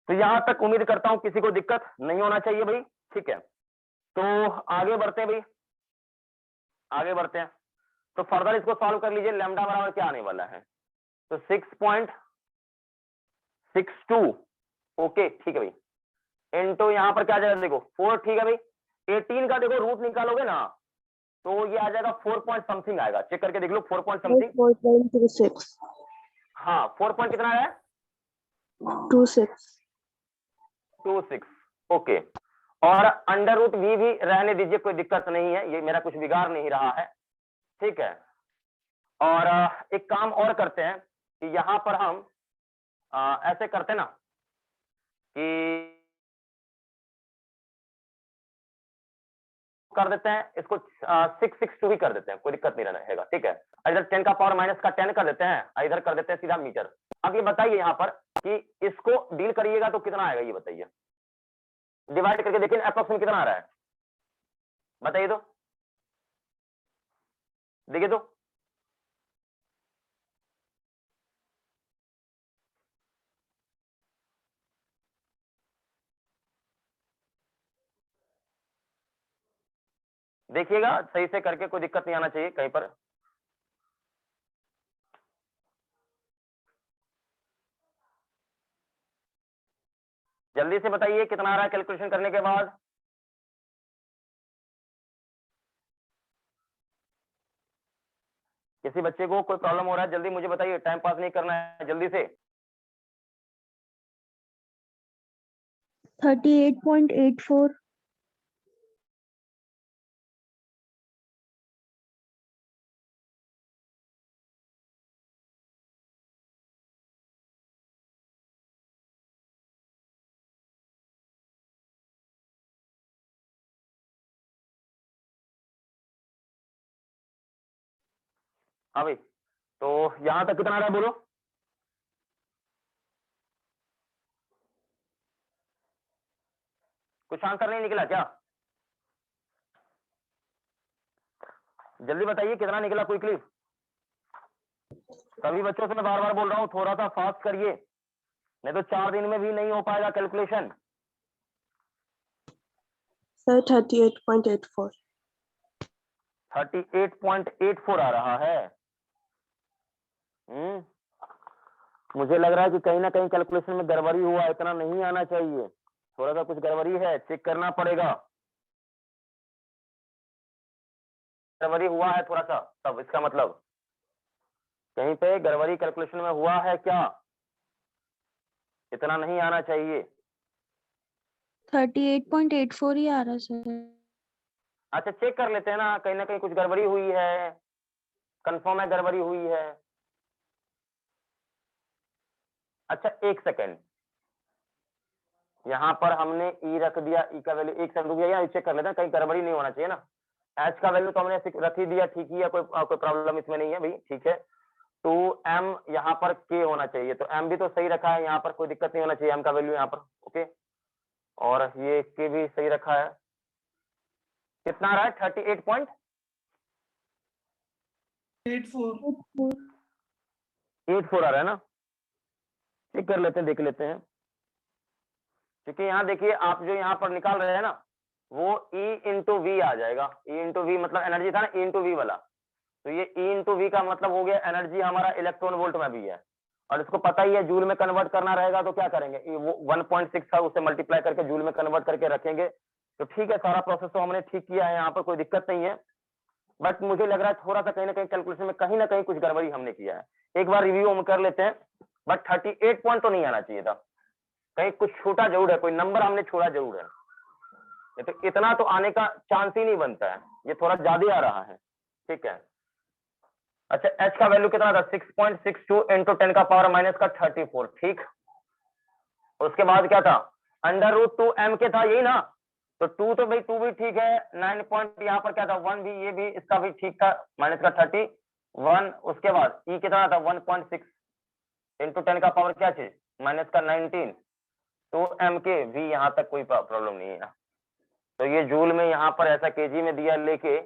तो यहां तक उम्मीद करता हूं किसी को दिक्कत नहीं होना चाहिए भाई। ठीक है, तो आगे बढ़ते हैं भाई, आगे बढ़ते हैं। तो फर्दर इसको सॉल्व कर लीजिए। लैम्डा बराबर क्या आने वाला है, तो 6.62। ओके ठीक है भाई, इनटू यहाँ पर क्या जाएगा देखो 4। ठीक है भाई, 18 का देखो रूट निकालोगे ना तो ये आ जाएगा 4 पॉइंट समथिंग आएगा। चेक करके देख लो 4 पॉइंट समथिंग। 4.26। हाँ 4 पॉइंट कितना है 26। ओके। और √v भी रहने दीजिए, कोई दिक्कत नहीं है, ये मेरा कुछ बिगाड़ नहीं रहा है। ठीक है, और एक काम और करते हैं कि यहाँ पर हम ऐसे करते ना कि कर देते हैं इसको 662 भी कर देते हैं, कोई दिक्कत नहीं रहेगा। ठीक है, इधर 10 का पावर माइनस का 10 कर देते हैं, इधर कर देते हैं सीधा मीटर। अब ये बताइए यहाँ पर कि इसको डील करिएगा तो कितना आएगा, ये बताइए। डिवाइड करके देखिए अप्रोक्स में कितना आ रहा है, बताइए तो, देखिए तो। देखिएगा सही से करके, कोई दिक्कत नहीं आना चाहिए कहीं पर। जल्दी से बताइए कितना आ रहा है कैलकुलेशन करने के बाद। किसी बच्चे को कोई प्रॉब्लम हो रहा है जल्दी मुझे बताइए, टाइम पास नहीं करना है, जल्दी से। 38.84। हाँ भाई, तो यहां तक कितना आ रहा है बोलो। कुछ आंसर नहीं निकला क्या, जल्दी बताइए कितना निकला क्विकली। सभी बच्चों से मैं बार बार बोल रहा हूँ थोड़ा सा फास्ट करिए, नहीं तो 4 दिन में भी नहीं हो पाएगा कैलकुलेशन। सर 38.84। 38.84 आ रहा है। मुझे लग रहा है कि कहीं ना कहीं कैलकुलेशन में गड़बड़ी हुआ, इतना नहीं आना चाहिए, थोड़ा सा कुछ गड़बड़ी है, चेक करना पड़ेगा। गड़बड़ी हुआ है थोड़ा सा, तब इसका मतलब कहीं पे गड़बड़ी कैलकुलेशन में हुआ है क्या, इतना नहीं आना चाहिए। 38.84 ही आ रहा सर। अच्छा चेक कर लेते हैं ना कहीं कुछ गड़बड़ी हुई है, कंफर्म है गड़बड़ी हुई है। अच्छा एक सेकेंड, यहाँ पर हमने ई रख दिया, ई का वैल्यू एक सेकंड रुक जाइए, चेक कर लेते हैं कहीं गड़बड़ी नहीं होना चाहिए ना। एच का वैल्यू तो हमने रख ही दिया, ठीक ही है, कोई प्रॉब्लम इसमें नहीं है भाई, ठीक है। तो एम यहाँ पर के होना चाहिए, तो एम भी तो सही रखा है, यहाँ पर कोई दिक्कत नहीं होना चाहिए, एम का वैल्यू यहाँ पर ओके। और ये के भी सही रखा है। कितना आ रहा है 38.84 आ रहा है ना। चेक कर लेते हैं, देख लेते हैं, क्योंकि यहाँ देखिए आप जो यहाँ पर निकाल रहे हैं ना वो E इंटू वी आ जाएगा। E इंटू वी मतलब एनर्जी था ना, E इंटू वी वाला, तो ये E इंटू वी का मतलब हो गया एनर्जी हमारा इलेक्ट्रॉन वोल्ट में भी है, और इसको पता ही है जूल में कन्वर्ट करना रहेगा, तो क्या करेंगे 1.6 था उसे मल्टीप्लाई करके जूल में कन्वर्ट करके रखेंगे। तो ठीक है, सारा प्रोसेस तो हमने ठीक किया है, यहाँ पर कोई दिक्कत नहीं है, बट मुझे लग रहा है थोड़ा सा कहीं ना कहीं कैलकुलेशन में कहीं ना कहीं कुछ गड़बड़ी हमने किया है। एक बार रिव्यू हम कर लेते हैं, बट 38 पॉइंट तो नहीं आना चाहिए था, कहीं कुछ छूटा जरूर है, कोई नंबर हमने छोड़ा जरूर है, नहीं तो इतना तो आने का चांस ही नहीं बनता है, ये थोड़ा ज्यादा आ रहा है। ठीक है, अच्छा h का वैल्यू कितना था 6.62 इंटू 10 का पावर माइनस का 34। ठीक, उसके बाद क्या था √2m के था, यही ना, तो 2 तो भाई 2 भी ठीक है, 9 पॉइंट यहाँ पर क्या था 1 भी, ये भी इसका भी ठीक था, माइनस का 31। उसके बाद e कितना था 1.6 इंटू 10 का पावर क्या चीज माइनस का 19, तो m के भी यहाँ तक कोई प्रॉब्लम नहीं है। तो ये जूल में यहाँ पर ऐसा केजी में दिया लेके,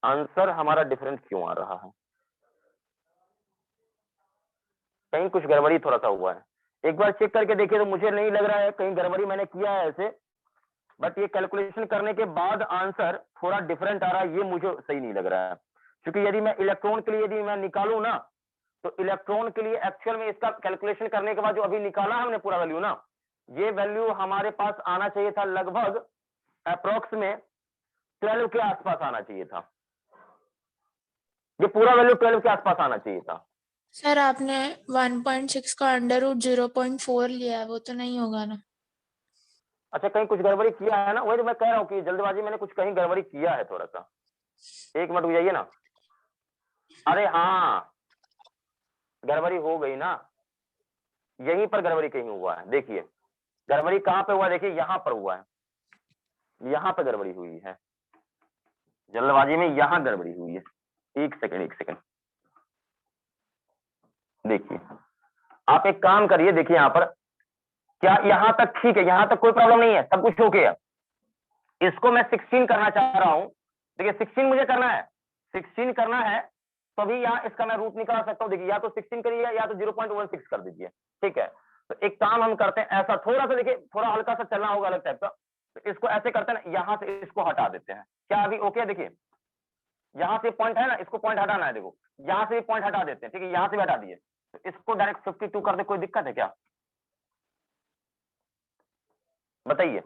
आंसर हमारा डिफरेंट क्यों आ रहा है, कहीं कुछ गड़बड़ी थोड़ा सा हुआ है। एक बार चेक करके देखिए, तो मुझे नहीं लग रहा है कहीं गड़बड़ी मैंने किया है ऐसे, बट ये कैलकुलेशन करने के बाद आंसर थोड़ा डिफरेंट आ रहा है, ये मुझे सही नहीं लग रहा है। क्योंकि यदि मैं इलेक्ट्रॉन के लिए यदि मैं निकालूं ना, तो इलेक्ट्रॉन के लिए एक्चुअल में इसका कैलकुलेशन करने के बाद जो अभी निकाला हमने पूरा वैल्यू ना, ये वैल्यू हमारे पास आना चाहिए था लगभग अप्रोक्स में 12 के आसपास आना चाहिए था, ये पूरा वैल्यू 12 के आसपास आना चाहिए था। सर आपने 1.6 का √0.4 लिया है, वो तो नहीं होगा ना। अच्छा कहीं कुछ गड़बड़ी किया है ना, वही तो मैं कह रहा हूँ कि जल्दबाजी मैंने कुछ कहीं गड़बड़ी किया है थोड़ा सा। एक मिनट रुक जाइए ना, अरे हाँ गड़बड़ी हो गई ना, यहीं पर गड़बड़ी कहीं हुआ है। देखिए गड़बड़ी कहाँ पे हुआ है, देखिए यहाँ पर हुआ है, यहाँ पे गड़बड़ी हुई है, जल्दबाजी में यहाँ गड़बड़ी हुई है। एक सेकंड देखिए, आप एक काम करिए, देखिए यहाँ पर क्या यहाँ तक ठीक है, यहाँ तक कोई प्रॉब्लम नहीं है, सब कुछ ओके है। इसको मैं 16 करना चाह रहा हूँ, देखिए 16 मुझे करना है, 16 करना है, तो अभी यहाँ इसका मैं रूट निकाल सकता हूँ। देखिए या तो 16 करिए या तो 0.16 कर दीजिए। ठीक है, तो एक काम हम करते हैं ऐसा, थोड़ा सा देखिए थोड़ा हल्का सा चलना होगा अलग टाइप का, तो इसको ऐसे करते हैं ना, यहाँ से इसको हटा देते हैं। क्या अभी ओके है? देखिए यहाँ से पॉइंट है ना, इसको पॉइंट हटाना है, देखो यहाँ से पॉइंट हटा देते हैं। ठीक है, यहाँ से भी हटा दिए, तो इसको डायरेक्ट 52 कर दे, कोई दिक्कत है क्या बताइए?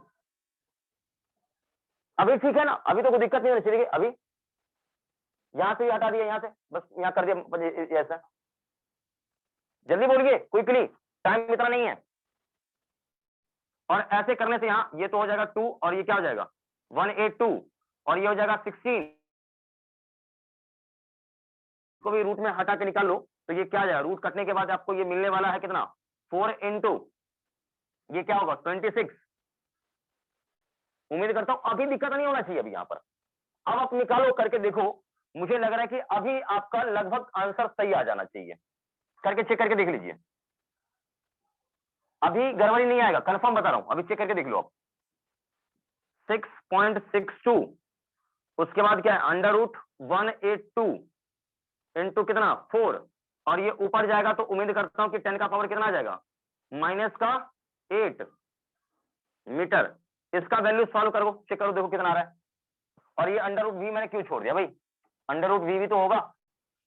अभी ठीक है ना, अभी तो कोई दिक्कत नहीं होनी चाहिए। अभी यहां से भी हटा दिया, यहाँ से बस यहाँ कर दिया ऐसा। जल्दी बोलिए क्विकली, टाइम इतना नहीं है। और ऐसे करने से यहाँ ये तो हो जाएगा 2 और ये क्या हो जाएगा 182 और ये हो जाएगा 16 को भी रूट में हटा के निकाल लो, तो ये क्या आ जाएगा, रूट कटने के बाद आपको ये मिलने वाला है कितना 4 इंटू ये क्या होगा 26। उम्मीद करता हूं अभी दिक्कत नहीं होना चाहिए। अभी यहाँ पर अब आप निकालो करके देखो, मुझे लग रहा है कि अभी आपका लगभग आंसर सही आ जाना चाहिए। करके चेक करके देख लीजिए, अभी गड़बड़ी नहीं आएगा, कंफर्म बता रहा हूं। अभी चेक करके देख लो आप 6.62, उसके बाद क्या है √182 इंटू कितना 4 और ये ऊपर जाएगा, तो उम्मीद करता हूं कि 10 का पावर कितना आ जाएगा -8 मीटर। इसका वैल्यू सॉल्व करो, चेक करो, देखो कितना आ रहा है। और ये √v मैंने क्यों छोड़ दिया भाई, √v भी तो होगा,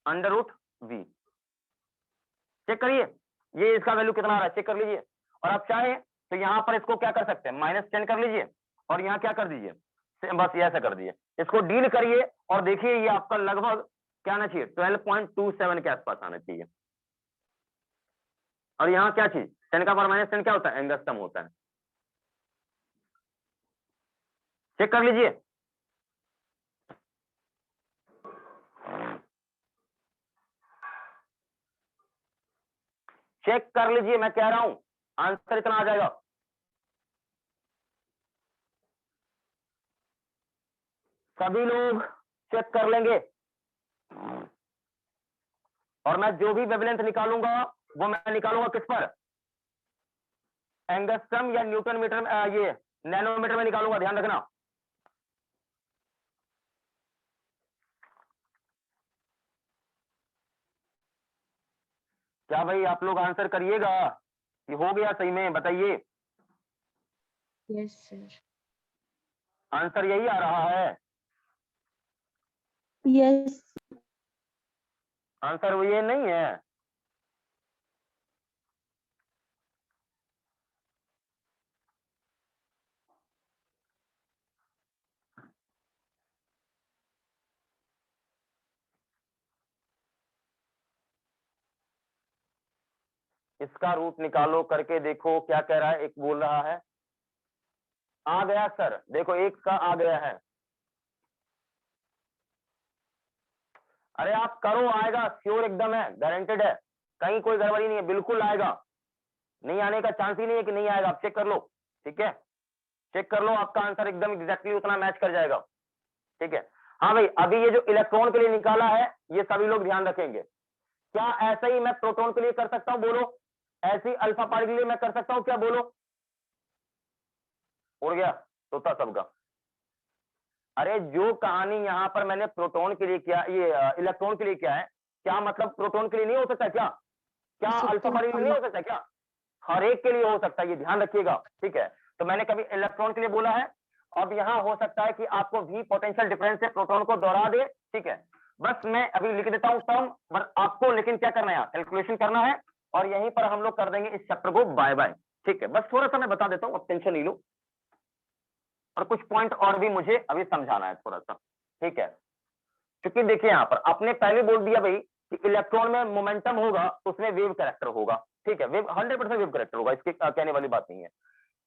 √v चेक करिए, ये इसका वैल्यू कितना आ रहा है चेक कर लीजिए। और आप चाहे तो यहाँ पर इसको क्या कर सकते हैं -10 कर लीजिए और यहाँ क्या कर दीजिए, बस ये ऐसा कर दीजिए, इसको डील करिए और देखिए ये आपका लगभग क्या आना चाहिए 12.27 के आसपास आना चाहिए। और यहाँ क्या चीज 10 का पावर -10 क्या होता है एंगस्ट्रम होता है, चेक कर लीजिए। चेक कर लीजिए, मैं कह रहा हूं आंसर इतना आ जाएगा। सभी लोग चेक कर लेंगे और मैं जो भी वेवलेंथ निकालूंगा वो मैं निकालूंगा किस पर, एंगस्ट्रम या न्यूटन मीटर में, ये नैनोमीटर में निकालूंगा, ध्यान रखना। क्या भाई आप लोग आंसर करिएगा, ये हो गया सही में बताइए, यस सर। आंसर यही आ रहा है, Yes. आंसर वो ये नहीं है। इसका रूट निकालो, करके देखो क्या कह रहा है। एक बोल रहा है आ गया सर, देखो एक का आ गया है। अरे आप करो, आएगा, श्योर एकदम है, गारंटेड है, कहीं कोई गड़बड़ी नहीं है, बिल्कुल आएगा, नहीं आने का चांस ही नहीं है कि नहीं आएगा। आप चेक कर लो, ठीक है, चेक कर लो, आपका आंसर एकदम एग्जैक्टली उतना मैच कर जाएगा, ठीक है। हाँ भाई, अभी ये जो इलेक्ट्रॉन के लिए निकाला है ये सभी लोग ध्यान रखेंगे। क्या ऐसा ही मैं प्रोटॉन के लिए कर सकता हूं, बोलो? ऐसी अल्फा पार्टिकल के लिए मैं कर सकता हूं क्या, बोलो? उड़ गया तोता सबका। अरे जो कहानी यहां पर मैंने प्रोटॉन के लिए किया, ये इलेक्ट्रॉन के लिए किया है, क्या मतलब प्रोटॉन के लिए नहीं हो सकता क्या? क्या अल्फा पार्टिकल के लिए नहीं हो सकता क्या? हर एक के लिए हो सकता है, ये ध्यान रखिएगा, ठीक है। तो मैंने कभी इलेक्ट्रॉन के लिए बोला है, अब यहाँ हो सकता है कि आपको भी पोटेंशियल डिफरेंस से प्रोटॉन को दोहरा दे, ठीक है। बस मैं अभी लिख देता हूँ टर्म, बस आपको लेकिन क्या करना है, कैलकुलेशन करना है, और यहीं पर हम लोग कर देंगे इस चैप्टर को बाय बाय, ठीक है। बस थोड़ा सा मैं बता देता हूँ, अब टेंशन नहीं लो, और कुछ पॉइंट और भी मुझे अभी समझाना है थोड़ा सा, ठीक है। क्योंकि देखिए यहाँ पर आपने पहले बोल दिया भाई कि इलेक्ट्रॉन में मोमेंटम होगा तो उसमें वेव कैरेक्टर होगा, ठीक है, वेव 100% वेव कैरेक्टर होगा, इसके कहने वाली बात नहीं है।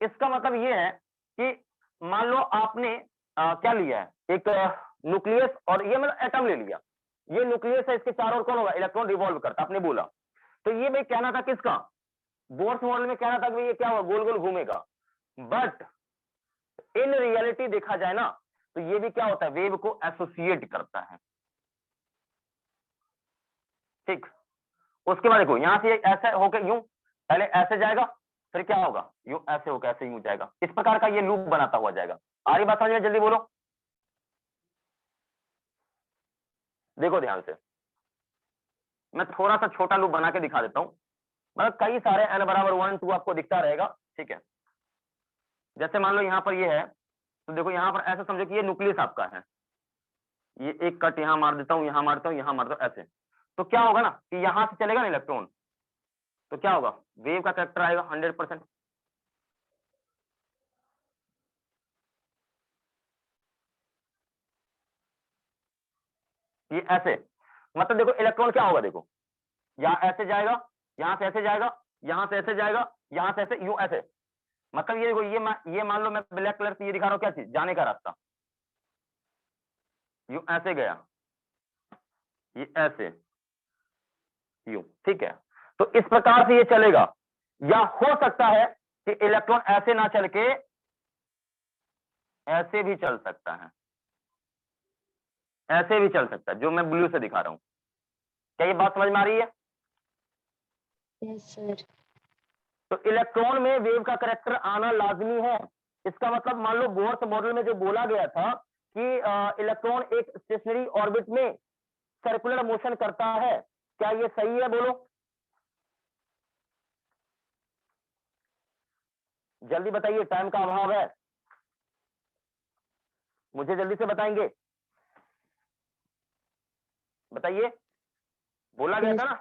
इसका मतलब ये है कि मान लो आपने क्या लिया है, एक न्यूक्लियस, और ये मतलब एटम ले लिया, ये न्यूक्लियस है, इसके चारों ओर कौन होगा, इलेक्ट्रॉन रिवॉल्व करता, आपने बोला। तो ये भाई कहना था किसका, बोर्स मॉडल में कहना था कि ये क्या होगा, गोल गोल घूमेगा, बट इन रियलिटी देखा जाए ना तो ये भी क्या होता है, वेव को एसोसिएट करता है, ठीक। उसके बाद देखो यहां से ऐसे होकर यूं, पहले ऐसे जाएगा, फिर क्या होगा, यूं ऐसे होकर ऐसे यूं जाएगा, इस प्रकार का ये लूप बनाता हुआ जाएगा। आ रही बात समझ में, जल्दी बोलो। देखो ध्यान से, मैं थोड़ा सा छोटा लूप बना के दिखा देता हूं, मतलब कई सारे n बराबर 1 2 आपको दिखता रहेगा, ठीक है। जैसे मान लो यहाँ पर ये है, तो देखो यहाँ पर ऐसा समझो कि ये न्यूक्लियस आपका है, ये एक कट यहाँ मार देता हूँ, यहाँ मारता हूँ, यहाँ मारता हूँ, ऐसे। तो क्या होगा ना कि यहां से चलेगा ना इलेक्ट्रॉन, तो क्या होगा, वेव का कैरेक्टर आएगा 100%। ये ऐसे, मतलब देखो इलेक्ट्रॉन क्या होगा, देखो यहाँ ऐसे जाएगा, यहाँ से ऐसे जाएगा, यहाँ से ऐसे जाएगा, यहाँ से ऐसे, यूं ऐसे, मतलब ये देखो, ये मान लो मैं ब्लैक कलर से ये दिखा रहा हूँ, क्या चीज, जाने का रास्ता, यूं ऐसे गया, ये ऐसे, यूं, ठीक है। तो इस प्रकार से ये चलेगा, या हो सकता है कि इलेक्ट्रॉन ऐसे ना चल के ऐसे भी चल सकता है, ऐसे भी चल सकता है, जो मैं ब्लू से दिखा रहा हूं। क्या ये बात समझ में आ रही है? Yes sir. तो इलेक्ट्रॉन में वेव का कैरेक्टर आना लाजमी है। इसका मतलब मान लो बोर्स मॉडल में जो बोला गया था कि इलेक्ट्रॉन एक स्टेशनरी ऑर्बिट में सर्कुलर मोशन करता है, क्या ये सही है, बोलो? जल्दी बताइए, टाइम का अभाव है, मुझे जल्दी से बताएंगे, बताइए। बोला गया था ना,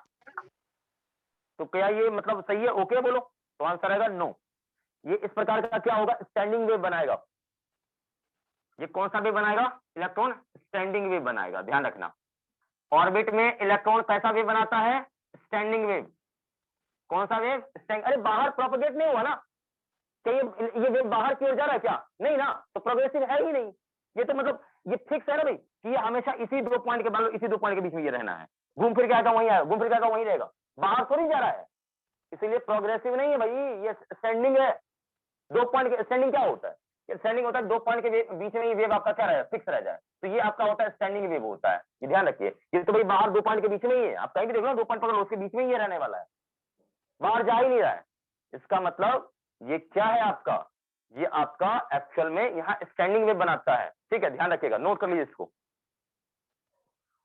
तो क्या ये मतलब सही है, ओके बोलो? तो आंसर आएगा नो। ये इस प्रकार का क्या होगा, स्टैंडिंग वेव बनाएगा। ये कौन सा वेव बनाएगा, इलेक्ट्रॉन स्टैंडिंग वेव बनाएगा, ध्यान रखना। ऑर्बिट में इलेक्ट्रॉन कैसा वेव बनाता है, स्टैंडिंग वेव। कौन सा वेव, स्टैंडिंग। अरे बाहर प्रोपगेट नहीं हुआ ना, क्या ये वेव बाहर की ओर जा रहा है क्या, नहीं ना, तो प्रोग्रेसिव है ही नहीं। ये तो मतलब ये फिक्स है ना भाई कि ये हमेशा इसी दो पॉइंट के, मान लो इसी दो पॉइंट के बीच में ये रहना है, घूम फिर के आएगा वहीं आएगा, घूम फिर के आएगा वहीं रहेगा, बाहर थोड़ी जा रहा है, इसीलिए प्रोग्रेसिव नहीं है भाई, ये स्टैंडिंग है। दो पॉइंट के स्टैंडिंग क्या होता है, स्टैंडिंग होता है दो पॉइंट के बीच में ये वेव आपका क्या रहेगा, फिक्स रह जाए, तो ये आपका होता है स्टैंडिंग वेव होता है। ये ध्यान रखिए, ये तो भाई बाहर दो पॉइंट के बीच में ही है, आप कहीं भी देख लो दो पॉइंट पकड़ लो, उसके बीच में ही ये रहने वाला है, बाहर जा ही नहीं रहा है। इसका मतलब ये क्या है आपका, ये आपका एक्चुअल में यहाँ स्टैंडिंग वेव बनाता है, ठीक है, ध्यान रखिएगा, नोट कर लीजिए इसको,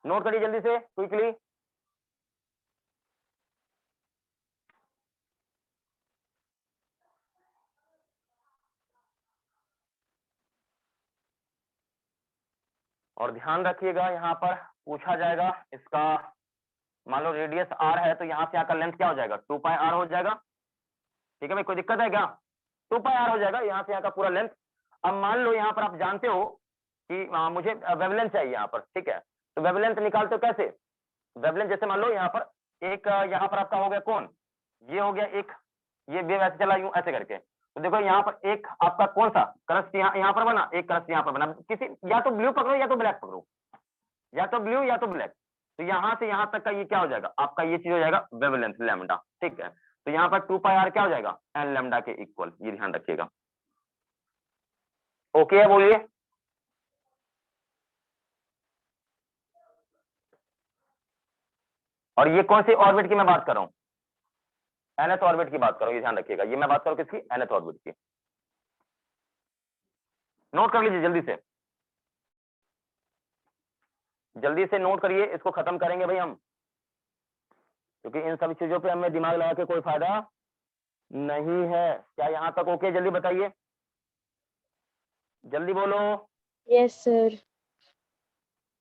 नोट करिए जल्दी से क्विकली। और ध्यान रखिएगा यहाँ पर पूछा जाएगा इसका, मान लो रेडियस r है तो यहाँ से यहाँ का लेंथ क्या हो जाएगा, 2 पाई r हो जाएगा, ठीक है भाई, कोई दिक्कत है क्या, 2 पाई r हो जाएगा यहाँ से यहाँ का पूरा लेंथ। अब मान लो यहाँ पर आप जानते हो कि मुझे वेवलेंथ चाहिए यहाँ पर, ठीक है, तो वेवलेंथ निकालते हो कैसे, वेवलेंथ जैसे मान लो यहाँ पर एक यहाँ पर आपका हो गया कौन, ये हो गया एक, ये वेव ऐसे चला यूं ऐसे करके, तो देखो यहाँ पर एक आपका कौन सा क्रस्ट यहाँ पर बना, एक क्रस्ट यहाँ पर बना, किसी या तो ब्लू पकड़ो या तो ब्लैक पकड़ो, या तो ब्लू या तो ब्लैक, तो यहाँ से यहाँ तक का ये क्या हो जाएगा आपका, ये चीज हो जाएगा वेवलेंथ लैम्डा, ठीक है। तो यहाँ पर 2πr क्या हो जाएगा, एन लैम्डा के इक्वल, ये ध्यान रखिएगा। ओके है, बोलिए। और ये कौन सी ऑर्बिट की मैं बात कर रहा हूँ, nth ऑर्बिट की बात कर रहा हूँ, ये ध्यान रखिएगा। ये मैं बात कर रहा हूँ किसकी, nth ऑर्बिट की। नोट कर लीजिए जल्दी से नोट करिए, इसको खत्म करेंगे भाई हम, क्योंकि इन सभी चीजों पे हमें दिमाग लगा के कोई फायदा नहीं है। क्या यहाँ तक ओके, जल्दी बताइए, जल्दी बोलो। Yes sir.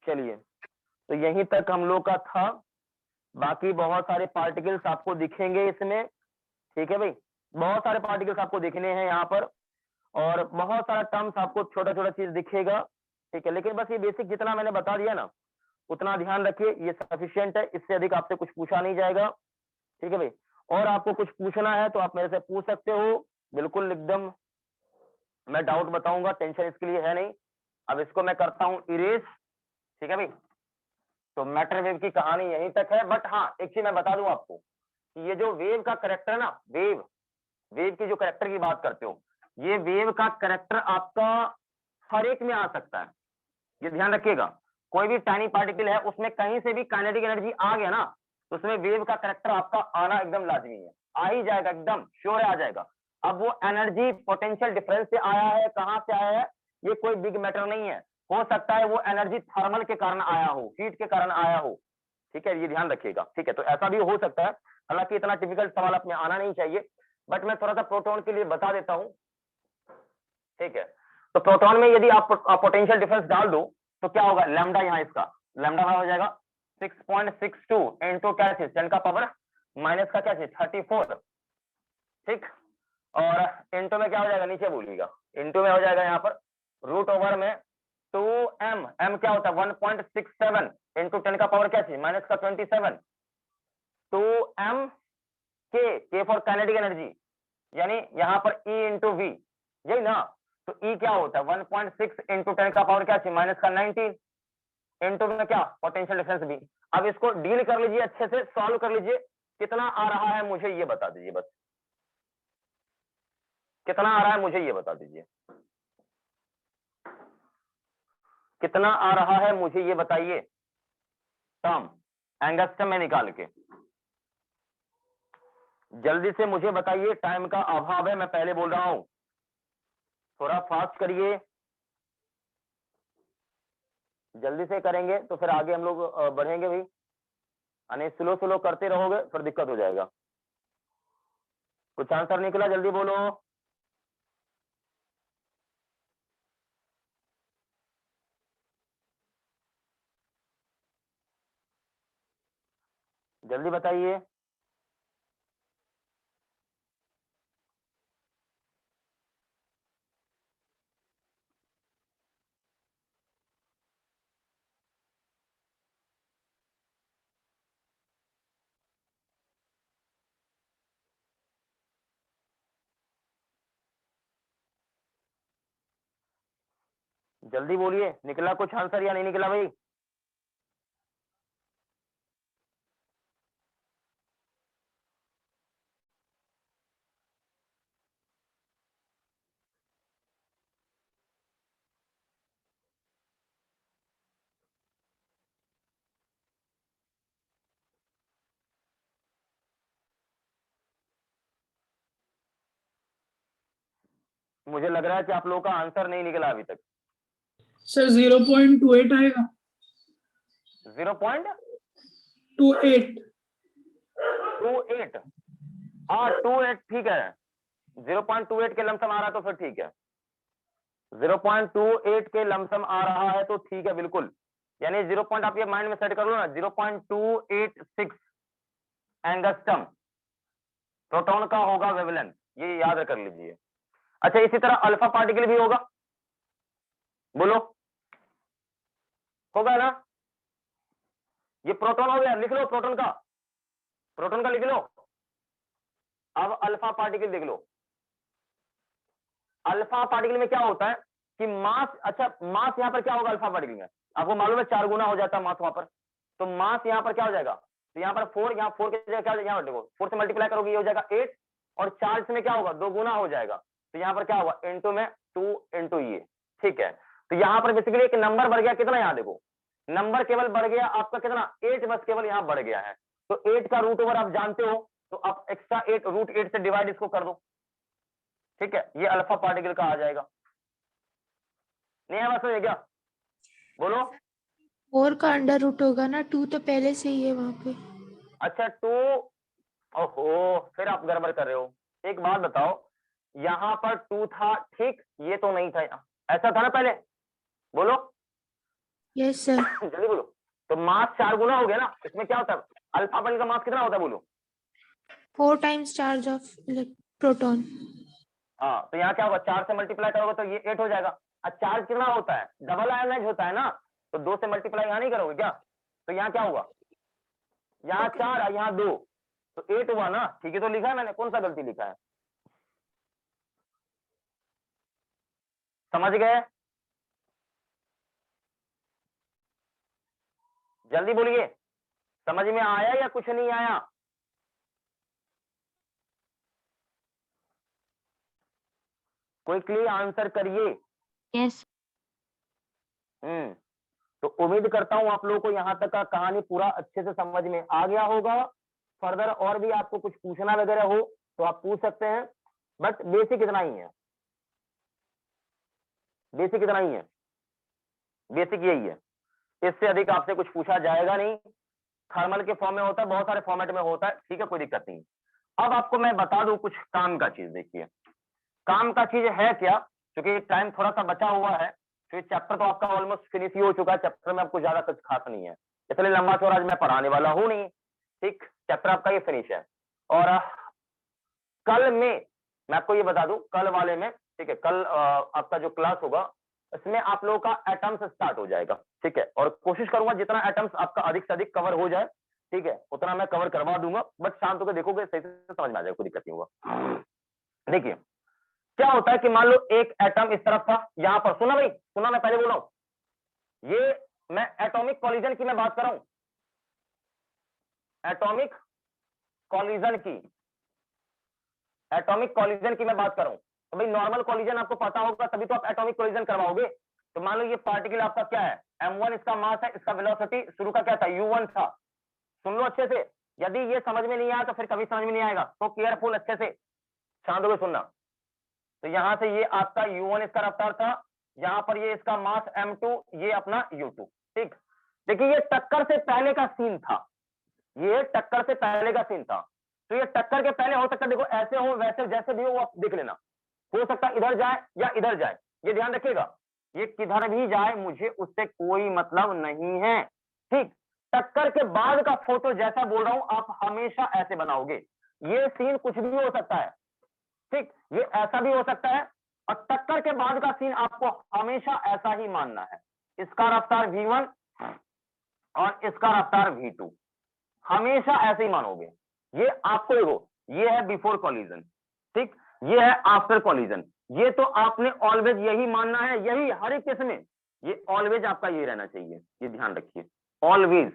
चलिए, तो यहीं तक हम लोग का था, बाकी बहुत सारे पार्टिकल्स आपको दिखेंगे इसमें, ठीक है भाई, बहुत सारे पार्टिकल्स आपको दिखने हैं यहाँ पर, और बहुत सारा टर्म्स आपको छोटा छोटा चीज दिखेगा, ठीक है। लेकिन बस ये बेसिक जितना मैंने बता दिया ना, उतना ध्यान रखिए, ये सफिशिएंट है, इससे अधिक आपसे कुछ पूछा नहीं जाएगा, ठीक है भाई। और आपको कुछ पूछना है तो आप मेरे से पूछ सकते हो, बिल्कुल एकदम मैं डाउट बताऊंगा, टेंशन इसके लिए है नहीं। अब इसको मैं करता हूँ इरेज, ठीक है भाई। तो मैटर वेव की कहानी यहीं तक है, बट हाँ एक चीज मैं बता दूं आपको, कि ये जो वेव का करेक्टर है ना, वेव की जो करेक्टर की बात करते हो, ये वेव का करेक्टर आपका हर एक में आ सकता है, ये ध्यान रखिएगा। कोई भी टाइनी पार्टिकल है, उसमें कहीं से भी काइनेटिक एनर्जी आ गया ना, तो उसमें वेव का करेक्टर आपका आना एकदम लाजमी है, आ ही जाएगा, एकदम श्योर है, आ जाएगा। अब वो एनर्जी पोटेंशियल डिफरेंस से आया है, कहां से आया है, ये कोई बिग मैटर नहीं है। हो सकता है वो एनर्जी थर्मल के कारण आया हो, हीट के कारण आया हो, ठीक है, ये ध्यान रखिएगा, ठीक है। तो ऐसा भी हो सकता है, हालांकि इतना टिपिकल सवाल अपने आना नहीं चाहिए, बट मैं थोड़ा सा प्रोटॉन के लिए बता देता हूं, ठीक है। तो प्रोटॉन में यदि आप पोटेंशियल डिफरेंस डाल दो तो क्या होगा, लैम्डा, यहाँ इसका लैम्डा हो जाएगा 6.62 इंटू क्या चीज, 10 का पावर माइनस का क्या चीज 34, ठीक। और इंटू में क्या हो जाएगा, नीचे बोलिएगा, इंटू में हो जाएगा यहाँ पर रूट ओवर में 2m, m क्या होता है 1.67 इंटू 10 का पावर क्या चीज माइनस का 27, 2m k for kinetic energy, यानी यहाँ पर E इंटू वी, यही ना। तो E क्या होता है 1.6 इंटू 10 का पावर क्या चाहिए माइनस का 19 इंटू में क्या पोटेंशियल डिफरेंस भी। अब इसको डील कर लीजिए, अच्छे से सॉल्व कर लीजिए, कितना आ रहा है मुझे ये बता दीजिए, बस कितना आ रहा है मुझे ये बता दीजिए, कितना आ रहा है मुझे ये बताइए, टर्म एंगस्ट्रम में निकाल के जल्दी से मुझे बताइए, टाइम का अभाव है, मैं पहले बोल रहा हूं, थोड़ा फास्ट करिए, जल्दी से करेंगे तो फिर आगे हम लोग बढ़ेंगे भाई, यानी स्लो स्लो करते रहोगे फिर दिक्कत हो जाएगा। कुछ आंसर निकला, जल्दी बोलो। जल्दी बताइए। जल्दी बोलिए, निकला कुछ आंसर या नहीं निकला भाई? मुझे लग रहा है कि आप लोगों का आंसर नहीं निकला अभी तक। सर 0.28 आएगा। 0.28 हाँ 28 ठीक है, 0.28 के लमसम आ रहा है तो फिर ठीक है, 0.28 के लमसम आ रहा है तो ठीक है बिल्कुल, यानी 0 पॉइंट आप ये माइंड में सेट कर लो ना, 0.286 एंगस्ट्रम प्रोटॉन का होगा वेवलेंथ, ये याद कर लीजिए। अच्छा इसी तरह अल्फा पार्टिकल भी होगा, बोलो होगा ना, ये प्रोटॉन हो गया, लिख लो प्रोटॉन का लिख लो, अब अल्फा पार्टिकल देख लो, अल्फा पार्टिकल में क्या होता है कि मास, अच्छा मास यहाँ पर क्या होगा अल्फा पार्टिकल में, आपको मालूम है 4 गुना हो जाता है मास वहां पर, तो मास यहाँ पर क्या हो जाएगा, तो यहाँ पर 4, यहाँ 4 की जगह क्या हो जाएगा, यहाँ देखो 4 से मल्टीप्लाई करोगे ये हो जाएगा 8, और चार्ज में क्या होगा 2 गुना हो जाएगा, तो यहाँ पर क्या होगा इंटू में 2 इंटू ये, ठीक है। तो यहाँ पर बेसिकली एक नंबर बढ़ गया कितना, यहाँ देखो नंबर केवल बढ़ गया आपका कितना 8, बस केवल यहाँ बढ़ गया है, तो 8 का रूट ओवर आप जानते हो, तो आप एक्स्ट्रा 8 रूट 8 से डिवाइड इसको कर दो, ठीक है, ये अल्फा पार्टिकल का आ जाएगा। नहीं है बात, क्या बोलो, 4 का अंडर रूट होगा ना, 2 तो पहले से ही है वहां पे। अच्छा 2, ओहो फिर आप गड़बड़ कर रहे हो, एक बात बताओ, यहाँ पर 2 था ठीक, ये तो नहीं था, ऐसा था ना पहले, बोलो यस सर। जल्दी बोलो, तो मास 4 गुना हो गया ना, इसमें क्या होता है अल्फा पार्टिकल का मास कितना होता है बोलो, 4 टाइम्स चार्ज ऑफ प्रोटॉन। हाँ तो यहाँ क्या होगा 4 से मल्टीप्लाई करोगे तो ये 8 हो जाएगा, और चार्ज कितना होता है डबल आयनाइज होता है ना, तो 2 से मल्टीप्लाई यहाँ नहीं करोगे क्या, तो यहाँ क्या होगा, यहाँ 4 है यहाँ 2, तो 8 हुआ ना, ठीक है, तो लिखा है मैंने, कौन सा गलती लिखा है, समझ गए, जल्दी बोलिए, समझ में आया या कुछ नहीं आया, कोई क्लियर आंसर करिए। यस। तो उम्मीद करता हूं आप लोगों को यहां तक का कहानी पूरा अच्छे से समझ में आ गया होगा। फर्दर और भी आपको कुछ पूछना वगैरह हो तो आप पूछ सकते हैं, बट बेसिक इतना ही है, बेसिक इतना ही है, बेसिक यही है, इससे अधिक आपसे कुछ पूछा जाएगा नहीं। थर्मल के फॉर्म में होता है, बहुत सारे फॉर्मेट में होता है, ठीक है, कोई दिक्कत नहीं। अब आपको मैं बता दूं कुछ काम का चीज, देखिए काम का चीज है क्या, क्योंकि टाइम थोड़ा सा बचा हुआ है, तो चैप्टर तो आपका ऑलमोस्ट फिनिश ही हो चुका है, चैप्टर में आपको ज्यादा कुछ खास नहीं है, इसलिए लंबा चौड़ा आज मैं पढ़ाने वाला हूं नहीं, ठीक, चैप्टर आपका ये फिनिश है। और कल में मैं आपको ये बता दूं, कल वाले में, ठीक है, कल आपका जो क्लास होगा इसमें आप लोगों का एटम्स स्टार्ट हो जाएगा, ठीक है, और कोशिश करूंगा जितना एटम्स आपका अधिक से अधिक कवर हो जाए, ठीक है, उतना मैं कवर करवा दूंगा, बट शांत होकर देखोगे सही से समझ में आ जाएगा, कोई दिक्कत नहीं होगा। देखिए क्या होता है कि मान लो एक एटम इस तरफ था, यहां पर सुना भाई, सुना, मैं पहले बोल रहा हूं, ये मैं एटॉमिक कॉलिजन की मैं बात कर रहा हूं, एटॉमिक कॉलिजन की, एटॉमिक कॉलिजन की मैं बात कर रहा हूं। तो भाई नॉर्मल कॉलिजन आपको पता होगा तभी तो आप एटॉमिक कॉलिजन करवाओगे। तो मान लो ये पार्टिकल आपका क्या है, m1 इसका मास है, इसका वेलोसिटी शुरू का क्या था u1 था, सुन लो अच्छे से, यदि ये समझ में नहीं आया तो फिर कभी समझ में नहीं आएगा, तो केयरफुल अच्छे से शांत होकर सुनना। तो यहां से ये आपका u1 इसका रफ्तार था, यहां पर ये इसका मास m2, ये अपना u2, ठीक। देखिए ये टक्कर से पहले का सीन था, ये टक्कर से पहले का सीन था, तो ये टक्कर के पहले हो सकता है, देखो ऐसे हो वैसे जैसे भी हो आप देख लेना, हो सकता है इधर जाए या इधर जाए, ये ध्यान रखिएगा, ये किधर भी जाए मुझे उससे कोई मतलब नहीं है, ठीक। टक्कर के बाद का फोटो जैसा बोल रहा हूं आप हमेशा ऐसे बनाओगे, ये सीन कुछ भी हो सकता है, ठीक, ये ऐसा भी हो सकता है, और टक्कर के बाद का सीन आपको हमेशा ऐसा ही मानना है, इसका रफ्तार v1 और इसका रफ्तार v2, हमेशा ऐसे ही मानोगे। ये आपको देखो, ये है बिफोर कॉलिजन, ठीक, ये है आफ्टर कॉलिजन, ये तो आपने ऑलवेज यही मानना है, यही हर एक केस में ये ऑलवेज आपका ये रहना चाहिए, ये ध्यान रखिए ऑलवेज।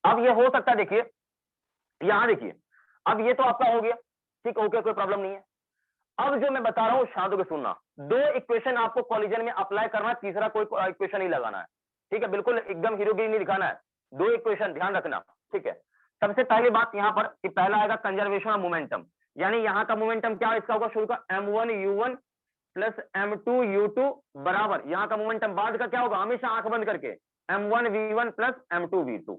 अब ये हो सकता है, देखिए यहां देखिए, अब ये तो आपका हो गया, ठीक, ओके, कोई प्रॉब्लम नहीं है। अब जो मैं बता रहा हूं शांत होकर सुनना, 2 इक्वेशन आपको कॉलिजन में अप्लाई करना है, तीसरा कोई इक्वेशन नहीं लगाना है, ठीक है, बिल्कुल एकदम हीरोगिरी नहीं दिखाना है, 2 इक्वेशन ध्यान रखना, ठीक है। सबसे पहली बात यहां पर कि पहला आएगा कंजर्वेशन ऑफ मोमेंटम, यानी यहां का मोमेंटम क्या इसका होगा, शुरू का m1 u1 plus m2 u2 बराबर, यहां का मोमेंटम बाद का क्या होगा, हमेशा आंख बंद करके m1 v1 plus m2 v2,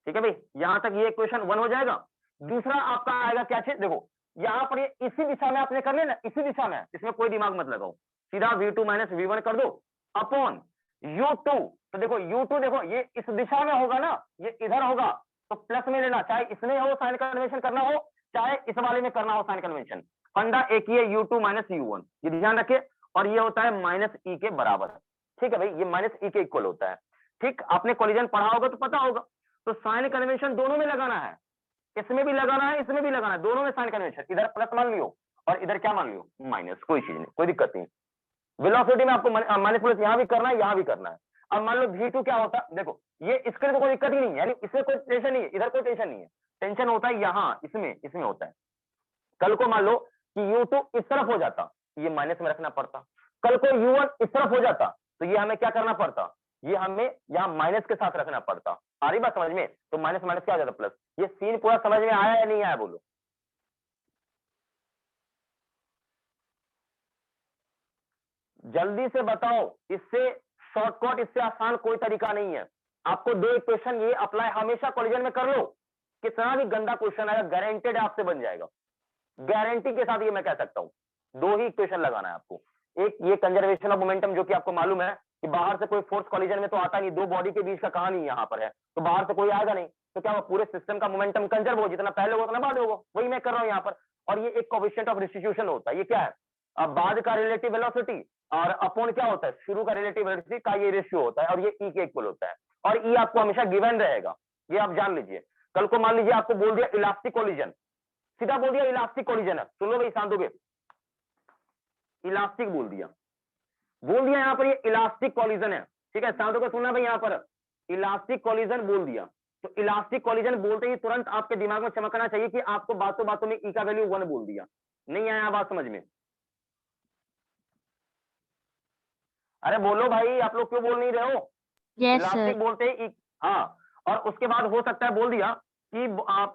ठीक है भाई, यहां तक ये इक्वेशन 1 हो जाएगा। दूसरा आपका आएगा क्या चीज, देखो यहां पर ये इसी दिशा में आपने कर लेना, इसी दिशा में, इसमें कोई दिमाग मत लगाओ, सीधा v2 माइनस v1 कर दो अपॉन u2, तो देखो u2 देखो ये इस दिशा में होगा ना, ये इधर होगा तो प्लस में लेना, चाहे इसमें हो साइन कन्वेंशन करना हो, चाहे इस वाले में करना हो साइन कन्वेंशन, फंडा एक ही है u2 माइनस u1, ये ध्यान रखे, और ये होता है माइनस ई के बराबर, ठीक है भाई, ये माइनस ई के इक्वल होता है, ठीक, आपने कॉलिजन पढ़ा होगा तो पता होगा, तो साइन कन्वेंशन दोनों में लगाना है, इसमें भी लगाना है, इसमें भी लगाना है, दोनों में साइन कन्वेंशन, इधर प्लस मान लियो और इधर क्या मान लियो माइनस, कोई चीज नहीं, कोई दिक्कत नहीं। वेलोसिटी में आपको मैनिपुलेट यहाँ भी करना है, यहाँ भी करना है। अब मान लो V2 क्या होता है, देखो ये इसके लिए तो कोई दिक्कत ही नहीं है, यानी इसमें कोई टेंशन नहीं है, इधर कोई टेंशन नहीं है, टेंशन होता है यहाँ इसमें होता है। कल को मान लो कि U2 इस तरफ हो जाता, ये माइनस में रखना पड़ता। कल को U1 इस तरफ हो जाता तो ये हमें क्या करना पड़ता, ये हमें यहाँ माइनस के साथ रखना पड़ता। आ रही बात समझ में? तो माइनस माइनस क्या हो जाता प्लस। ये सीन पूरा समझ में आया या नहीं आया बोलो? जल्दी से बताओ, इससे शॉर्टकट, इससे आसान कोई तरीका नहीं है। आपको दो इक्वेशन ये अप्लाई हमेशा कॉलेजन में कर लो, कितना भी गंदा क्वेश्चन आएगा गारंटेड आपसे बन जाएगा, गारंटी के साथ ये मैं कह सकता हूं। दो ही इक्वेशन लगाना है आपको, एक ये कंजर्वेशन ऑफ मोमेंटम जो कि आपको मालूम है कि बाहर से कोई फोर्स कॉलिजन में तो आता नहीं, दो बॉडी के बीच का कहानी यहाँ पर है, तो बाहर से कोई आएगा नहीं, तो क्या वो पूरे सिस्टम का मोमेंटम कंजर्व हो, जितना पहले होगा उतना बाद होगा, वही मैं कर रहा हूँ यहाँ पर। और ये एक कोएफिशिएंट ऑफ रिस्टिट्यूशन होता है, ये क्या है, अब बाद का रिलेटिव वेलोसिटी और अपॉन क्या होता है, शुरू का रिलेटिव वेलोसिटी का ये रेशियो होता है, और ये ई के इक्वल होता है, और ई आपको हमेशा गिवन रहेगा, ये आप जान लीजिए। कल को मान लीजिए आपको बोल दिया इलास्टिक कोलिजन, सीधा बोल दिया इलास्टिक कोलिजन है, सुन लो भाई शांत होगे, इलास्टिक बोल दिया यहाँ पर ये इलास्टिक कोलिजन है, ठीक है, शांत होकर सुनना भाई, यहाँ पर इलास्टिक कोलिजन बोल दिया, तो इलास्टिक कोलिजन बोलते ही तुरंत आपके दिमाग में चमकना चाहिए कि आपको बातों बातों में ई का वैल्यू 1 बोल दिया। नहीं आया बात समझ में? अरे बोलो भाई, आप लोग क्यों बोल नहीं रहे हो? इलास्टिक बोलते ही हाँ, और उसके बाद हो सकता है बोल दिया कि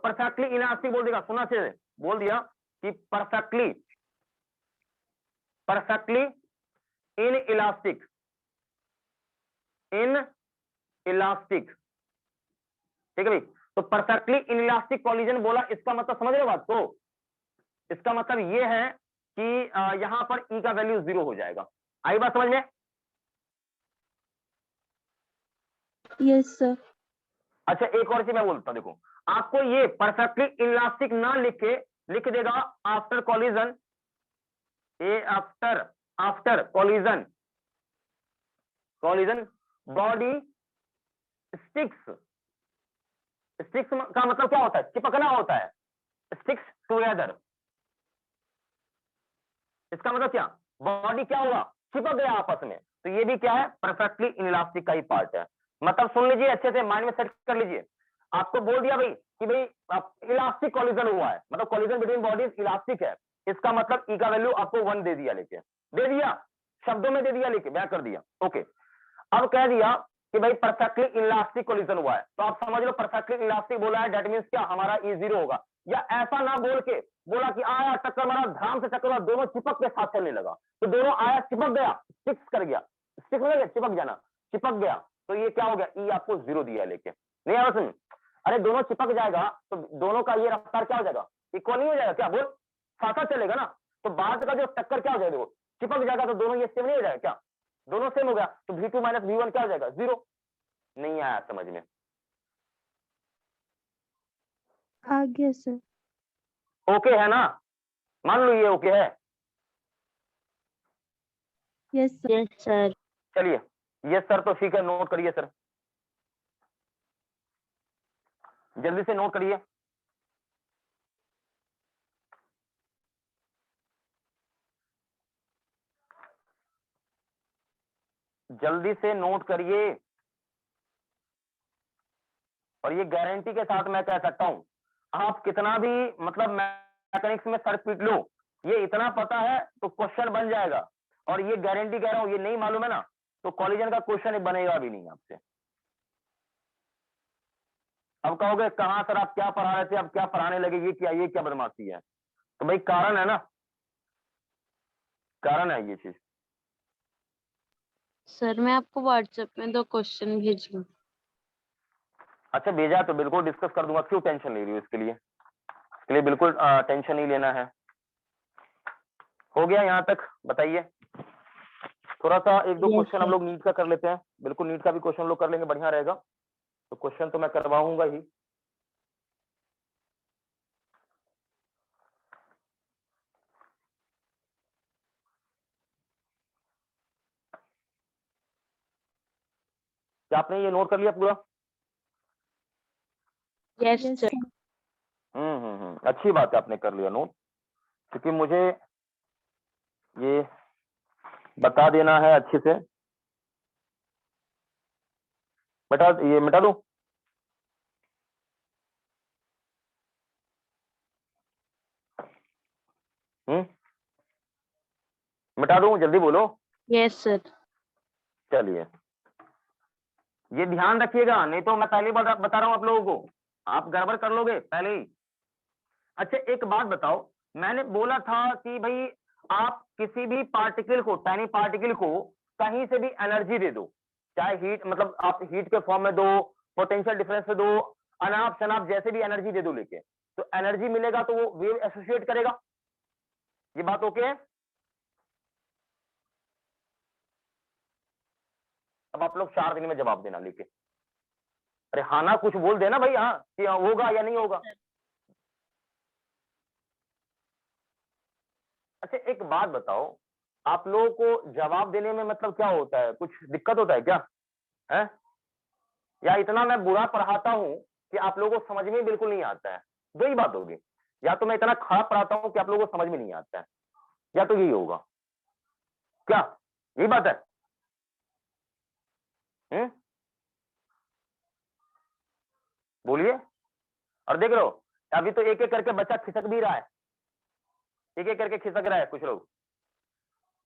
परफेक्टली इलास्टिक बोल देगा, सुना से बोल दिया कि परफेक्टली इन इलास्टिक ठीक है भाई, तो परफेक्टली इन इलास्टिक कोलिजन बोला, इसका मतलब समझ रहे हो बात को? इसका मतलब ये है कि यहां पर ई का वैल्यू 0 हो जाएगा। आई बात समझ में? Yes sir. अच्छा एक और चीज मैं बोलता हूं, देखो आपको ये परफेक्टली इलास्टिक ना लिख देगा after collision, A after collision body sticks का मतलब क्या होता है, चिपकना होता है, स्टिक्स टुगेदर, इसका मतलब क्या, बॉडी क्या होगा, चिपक गया आपस में, तो ये भी क्या है, परफेक्टली इनइलास्टिक का ही पार्ट है। मतलब सुन लीजिए अच्छे से, माइंड में सेट कर लीजिए, आपको बोल दिया भाई कि भाई इलास्टिक कोलिजन हुआ है, मतलब कोलिजन बिटवीन बॉडीज इलास्टिक है, इसका मतलब ई का वैल्यू आपको 1 दे दिया, शब्दों में दे दिया, लिखे बयां कर दिया, ओके। अब कह दिया कि भाई परफेक्टली इलास्टिक कोलिजन हुआ है, तो आप समझ लो परफेक्टली इलास्टिक बोला है, दैट मींस क्या, हमारा ई 0 होगा। या ऐसा ना बोल के बोला कि आया टक्कर मारा, धाम से टक्कर मारा, दोनों चिपक के साथ चलने लगा, तो दोनों आया चिपक गया, स्टिक्स कर गया, स्टिक हो गया, चिपक जाना, चिपक गया, तो ये क्या हो गया, ई आपको 0 दिया लेके, नहीं आया समझ? अरे दोनों चिपक जाएगा तो दोनों का ये रफ्तार क्या हो जाएगा, इक्वल नहीं हो जाएगा क्या, बोल साथ चलेगा ना, तो बाद का जो टक्कर क्या हो जाएगा, देखो चिपक जाएगा तो दोनों ये सेम नहीं हो जाएगा क्या, दोनों सेम हो गया, तो V2 माइनस V1 क्या हो जाएगा, 0। नहीं आया समझ में? आ गया सर। ओके है ना, मान लो ये ओके है। Yes sir. चलिए यस सर, तो ठीक है, नोट करिए सर, जल्दी से नोट करिए। जल्दी से नोट करिए, और ये गारंटी के साथ मैं कह सकता हूं, आप कितना भी मतलब मैकेनिक्स में सर पीट लो, ये इतना पता है तो क्वेश्चन बन जाएगा, और ये गारंटी कह रहा हूं, ये नहीं मालूम है ना तो कॉलिजन का क्वेश्चन बनेगा भी नहीं आपसे। अब कहोगे कहां सर आप क्या पढ़ा रहे थे, अब क्या पढ़ाने लगे, ये क्या बदमाशी है, तो भाई कारण है ना, कारण है ये चीज। सर मैं आपको व्हाट्सएप में 2 क्वेश्चन भेजूँ? अच्छा भेजा तो बिल्कुल डिस्कस कर दूंगा, क्यों टेंशन ले रही हो, इसके लिए बिल्कुल टेंशन नहीं लेना है। हो गया यहाँ तक, बताइए। थोड़ा सा 1-2 क्वेश्चन हम लोग नीट का कर लेते हैं, बिल्कुल नीट का भी क्वेश्चन लोग कर लेंगे, बढ़िया रहेगा, तो क्वेश्चन तो मैं करवाऊंगा ही। क्या आपने ये नोट कर लिया पूरा? Yes sir. अच्छी बात है, आपने कर लिया नोट, क्योंकि मुझे ये बता देना है अच्छे से। बता, ये मिटा दूं? मिटा दूं? जल्दी बोलो। Yes sir. चलिए, ये ध्यान रखिएगा, नहीं तो मैं पहले बता रहा हूं आप लोगों को, आप गड़बड़ कर लोगे पहले ही। अच्छा एक बात बताओ, मैंने बोला था कि भाई आप किसी भी पार्टिकल को, टाइनी पार्टिकल को कहीं से भी एनर्जी दे दो, चाहे हीट, मतलब आप हीट के फॉर्म में दो, पोटेंशियल डिफरेंस में दो, अनाप शनाप जैसे भी एनर्जी दे दो लेके, तो एनर्जी मिलेगा, तो वो वेव एसोसिएट करेगा। ये बात ओके है? अब आप लोग 4 दिन में जवाब देना लेके। अरे हाँ ना, कुछ बोल देना भाई, हाँ कि होगा या नहीं होगा। अच्छा एक बात बताओ, आप लोगों को जवाब देने में मतलब क्या होता है, कुछ दिक्कत होता है क्या है? या इतना मैं बुरा पढ़ाता हूं कि आप लोगों को समझ में बिल्कुल नहीं आता है? दो ही बात होगी, या तो मैं इतना खराब पढ़ाता हूं कि आप लोगों को समझ में नहीं आता है, या तो यही होगा। क्या यही बात है? बोलिए। और देख लो, अभी तो एक एक करके बच्चा खिसक भी रहा है, एक एक करके खिसक रहा है कुछ लोग।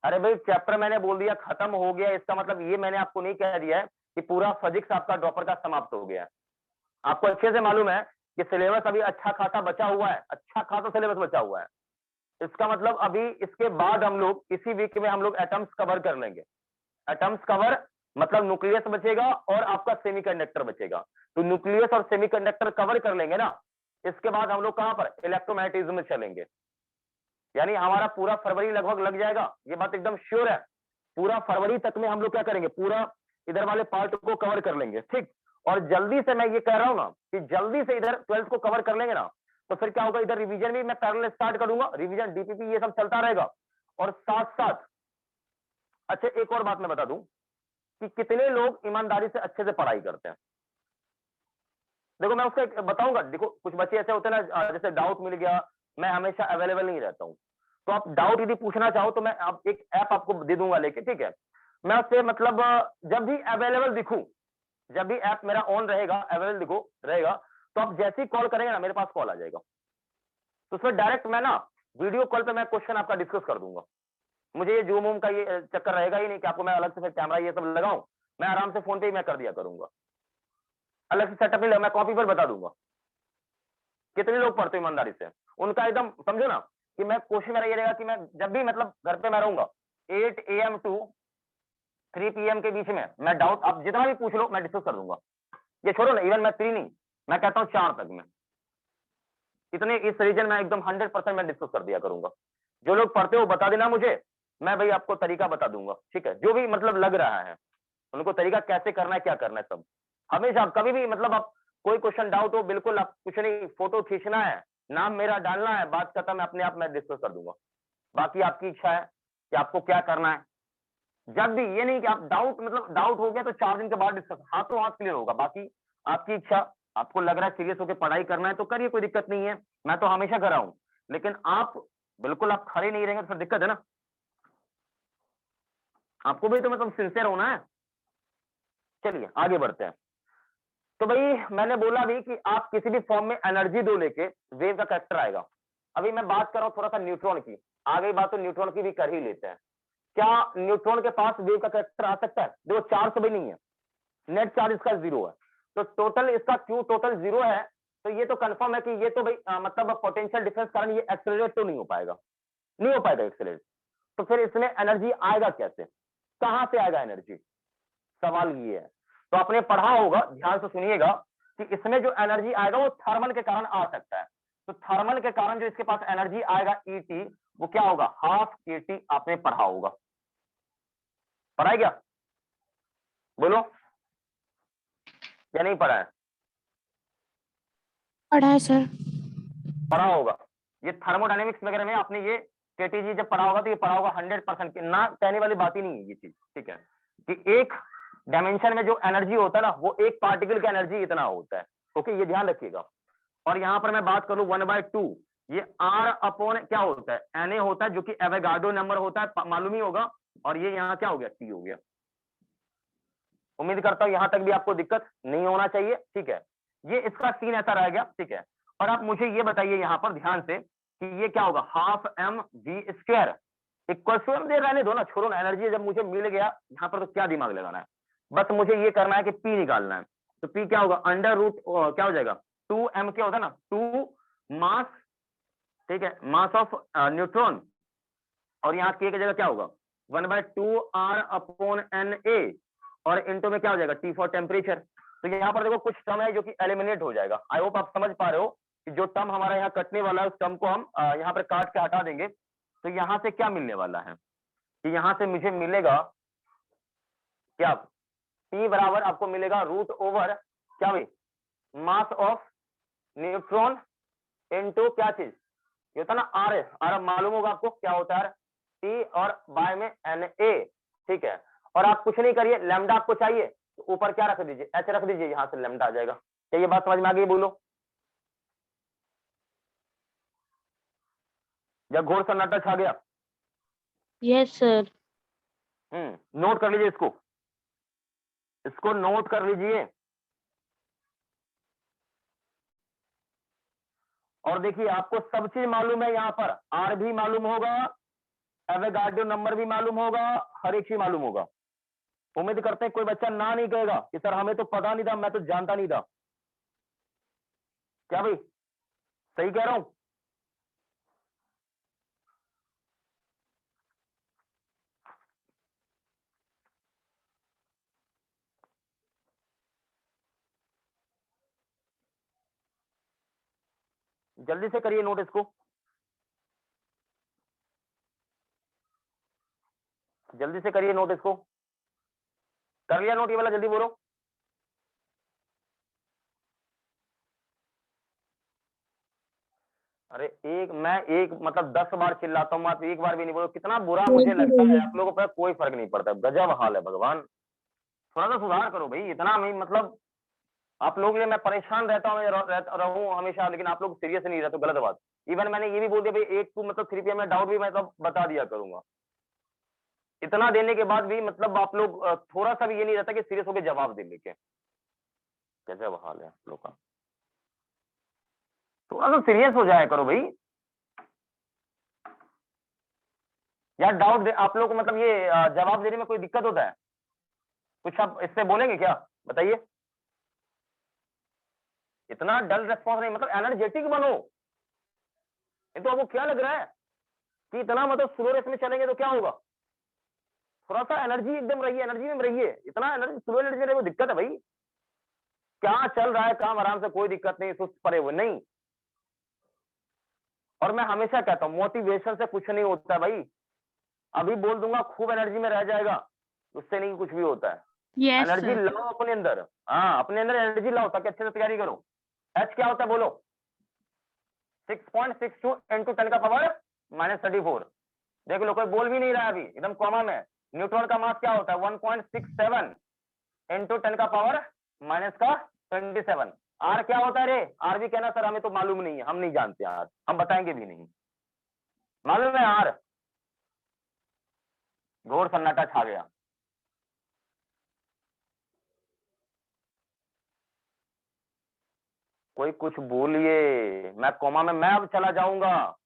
अरे भाई चैप्टर मैंने बोल दिया खत्म हो गया, इसका मतलब ये मैंने आपको नहीं कह दिया है कि पूरा फिजिक्स आपका ड्रॉपर का समाप्त हो गया है। आपको अच्छे से मालूम है कि सिलेबस अभी अच्छा खासा बचा हुआ है, अच्छा खासा सिलेबस बचा हुआ है। इसका मतलब अभी इसके बाद हम लोग इसी वीक में हम लोग एटम्स कवर कर लेंगे। एटम्स कवर मतलब न्यूक्लियस बचेगा और आपका सेमीकंडक्टर बचेगा। तो न्यूक्लियस और सेमीकंडक्टर कवर कर लेंगे ना, इसके बाद हम लोग कहां पर, इलेक्ट्रोमैग्नेटिज्म में चलेंगे। यानी हमारा पूरा फरवरी लगभग लग जाएगा, ये बात एकदम श्योर है। पूरा फरवरी तक में हम लोग क्या करेंगे, पूरा इधर वाले पार्ट को कवर कर लेंगे, ठीक। और जल्दी से मैं ये कह रहा हूं ना कि जल्दी से इधर 12th को कवर कर लेंगे ना, तो फिर क्या होगा, इधर रिवीजन भी मैं पैरेलल स्टार्ट करूंगा, रिवीजन डीपीपी ये सब चलता रहेगा। और साथ साथ अच्छा एक और बात मैं बता दूं कि कितने लोग ईमानदारी से अच्छे से पढ़ाई करते हैं। देखो मैं उसका एक बताऊंगा, देखो कुछ बच्चे ऐसे होते हैं ना, जैसे डाउट मिल गया, मैं हमेशा अवेलेबल नहीं रहता हूं, तो आप डाउट यदि पूछना चाहो तो मैं आप एक ऐप आपको दे दूंगा लेके, ठीक है। मैं उससे मतलब जब भी अवेलेबल दिखूं, जब भी ऐप मेरा ऑन रहेगा, अवेलेबल दिखो रहेगा, तो आप जैसे ही कॉल करेंगे ना, मेरे पास कॉल आ जाएगा, तो उसमें डायरेक्ट मैं ना वीडियो कॉल पे मैं क्वेश्चन आपका डिस्कस कर दूंगा। मुझे ये जूम वूम का ये चक्कर रहेगा ही नहीं कि आपको मैं अलग से फिर कैमरा ये सब लगाऊं, मैं आराम से फोन पे ही मैं कर दिया करूंगा, अलग से सेटअप नहीं लगा, मैं कॉपी पर बता दूंगा। कितने लोग पढ़ते हो ईमानदारी से, उनका एकदम समझो ना कि मैं कोशिश मेरा ये रहेगा कि मैं जब भी मतलब घर पे मैं रहूंगा 8 AM टू 3 PM के बीच में मैं डाउट आप जितना भी पूछ लो मैं डिस्कस कर दूंगा। ये छोड़ो ना, इवन मैं 3 नहीं, मैं कहता हूँ 4 तक में, इतने इस रीजन में एकदम 100% मैं डिस्कस कर दिया करूंगा। जो लोग पढ़ते हो बता देना मुझे, मैं भाई आपको तरीका बता दूंगा, ठीक है। जो भी मतलब लग रहा है उनको तरीका कैसे करना है, क्या करना है, सब हमेशा कभी भी मतलब आप कोई क्वेश्चन डाउट हो, बिल्कुल आप कुछ नहीं, फोटो खींचना है, नाम मेरा डालना है, बात खत्म है, अपने आप मैं डिस्कस कर दूंगा। बाकी आपकी इच्छा है कि आपको क्या करना है। जब भी ये नहीं कि आप डाउट मतलब डाउट हो गया तो 4 दिन के बाद डिस्कस, हाथों हाथ क्लियर होगा। बाकी आपकी इच्छा, आपको लग रहा है सीरियस होकर पढ़ाई करना है तो करिए, कोई दिक्कत नहीं है, मैं तो हमेशा कर रहा हूं। लेकिन आप बिल्कुल आप खड़े नहीं रहेंगे तो फिर दिक्कत है ना, आपको भी तो मतलब सिंसियर होना है। चलिए आगे बढ़ते हैं। तो भाई मैंने बोला भी कि आप किसी भी फॉर्म में एनर्जी दो लेके वेव का कैरेक्टर आएगा। अभी मैं बात कर रहा हूं थोड़ा सा न्यूट्रॉन की, आगे बात तो न्यूट्रॉन की भी कर ही लेते हैं। क्या न्यूट्रॉन के पास वेव का कैरेक्टर आ सकता है? देखो चार्ज भी नहीं है, नेट चार्ज इसका 0 है, तो टोटल इसका क्यों टोटल 0 है, तो ये तो कंफर्म है कि ये तो भाई मतलब पोटेंशियल डिफरेंस कारण ये एक्सेलरेट तो नहीं हो पाएगा, नहीं हो पाएगा एक्सेलरेट। तो फिर इसमें एनर्जी आएगा कैसे, कहां से आएगा एनर्जी, सवाल ये है। तो आपने पढ़ा होगा, ध्यान से सुनिएगा कि इसमें जो एनर्जी आएगा वो थर्मल के कारण आ सकता है। तो थर्मल के कारण जो इसके पास एनर्जी आएगा ईटी, वो क्या होगा, हाफ KT। आपने पढ़ा होगा, पढ़ा है क्या, बोलो, या नहीं पढ़ा है? पढ़ा है सर। पढ़ा होगा, ये थर्मोडायनेमिक्स वगैरह में आपने ये KTG जब पढ़ा होगा तो ये पढ़ा होगा 100%। ना कहने वाली बात ही नहीं है ये चीज, ठीक है, कि एक डायमेंशन में जो एनर्जी होता है ना, वो एक पार्टिकल की एनर्जी इतना होता है। ओके, ये ध्यान रखिएगा। और यहाँ पर मैं बात करूं 1/2, ये R अपॉन क्या होता है, Na होता है, जो कि एवोगाड्रो नंबर होता है, मालूम ही होगा। और ये यहाँ क्या हो गया, T हो गया। उम्मीद करता हूं यहां तक भी आपको दिक्कत नहीं होना चाहिए, ठीक है। ये इसका सीन ऐसा रह गया, ठीक है। और आप मुझे ये बताइए यहाँ पर ध्यान से कि ये क्या होगा, हाफ mv² इक्वल टू, दे रहने दो ना, छोड़ो ना, एनर्जी जब मुझे मिल गया यहाँ पर तो क्या दिमाग लगाना है, बस मुझे ये करना है कि P निकालना है। तो P क्या होगा, अंडर रूट क्या हो जाएगा, 2m क्या होता है ना, 2 मास, ठीक है, मास ऑफ न्यूट्रॉन, और यहाँ K की जगह क्या होगा 1/2 R अपॉन Na, और इंटू में क्या हो जाएगा T फॉर टेम्परेचर। तो यहाँ पर देखो कुछ टर्म है जो कि एलिमिनेट हो जाएगा। आई होप आप समझ पा रहे हो कि जो टर्म हमारा यहाँ कटने वाला है उस टर्म को हम यहाँ पर काट के हटा देंगे। तो यहाँ से क्या मिलने वाला है कि यहाँ से मुझे मिलेगा क्या, P बराबर आपको मिलेगा रूट ओवर क्या भाई, मास ऑफ न्यूट्रॉन इनटू क्या चीज, ये होता ना R मालूम होगा आपको क्या होता है, T और बाय में Na, ठीक है। और आप कुछ नहीं करिए, लैम्डा आपको चाहिए तो ऊपर क्या रख दीजिए, H रख दीजिए, यहां से लैम्डा आ जाएगा। क्या ये बात समझ में आ गई, बोलो। या घोर सन्नाटा छा गया? Yes, sir. नोट कर लीजिए इसको, इसको नोट कर लीजिए। और देखिए आपको सब चीज मालूम है, यहाँ पर R भी मालूम होगा, एवोगाड्रो नंबर भी मालूम होगा, हर एक चीज मालूम होगा। उम्मीद करते हैं कोई बच्चा ना नहीं कहेगा कि सर हमें तो पता नहीं था, मैं तो जानता नहीं था। क्या भाई सही कह रहा हूं? जल्दी से करिए नोट इसको, जल्दी से करिए नोट इसको। कर लिया नोट ये वाला, जल्दी बोलो। अरे मैं एक मतलब 10 बार चिल्लाता हूँ, आप एक बार भी नहीं बोलो, कितना बुरा मुझे लगता है। आप लोगों पर कोई फर्क नहीं पड़ता, गजब हाल है भगवान। थोड़ा सा सुधार करो भाई, इतना नहीं मतलब आप लोग लिए मैं परेशान रहता हूँ, रहूं हमेशा, लेकिन आप लोग सीरियस नहीं रहते, गलत बात। इवन मैंने ये भी बोल दिया भाई 1 to मतलब 3 PM में डाउट भी मैं सब बता दिया करूंगा। इतना देने के बाद भी मतलब आप लोग थोड़ा सा भी ये नहीं रहता कि सीरियस होकर जवाब दे लेके, गजब हाल है आप लोग का। थोड़ा सा सीरियस हो जाया करो भाई यार। डाउट आप लोग को मतलब ये जवाब देने में कोई दिक्कत होता है? कुछ आप इससे बोलेंगे क्या, बताइए। इतना डल रेस्पॉन्स नहीं, मतलब एनर्जेटिक बनो। ये तो आपको क्या लग रहा है कि इतना मतलब स्लो रेस में चलेंगे तो क्या होगा? थोड़ा सा एनर्जी एकदम रहिए, एनर्जी में रहिए। इतना एनर्जी स्लो एनर्जी में दिक्कत है भाई। क्या चल रहा है काम, आराम से, कोई दिक्कत नहीं, सुस्त पड़े हुए नहीं। और मैं हमेशा कहता हूं मोटिवेशन से कुछ नहीं होता है भाई। अभी बोल दूंगा खूब एनर्जी में रह जाएगा, उससे नहीं कुछ भी होता है। Yes, energy sir. लाओ अपने अंदर, हाँ अपने अंदर एनर्जी लाओ ताकि अच्छे से तैयारी करो। एच क्या होता है बोलो, 6.62 × 10⁻⁻34। देख लो कोई बोल भी नहीं रहा अभी, एकदम कॉमा में। न्यूट्रॉन का मास क्या होता है 1.67 × 10⁻⁻27। आर क्या होता है रे, आर भी कहना सर हमें तो मालूम नहीं है, हम नहीं जानते आर, हम बताएंगे भी नहीं। मालूम है आर? घोर सन्नाटा छा गया। कोई कुछ बोलिए, मैं कोमा में मैं अब चला जाऊंगा।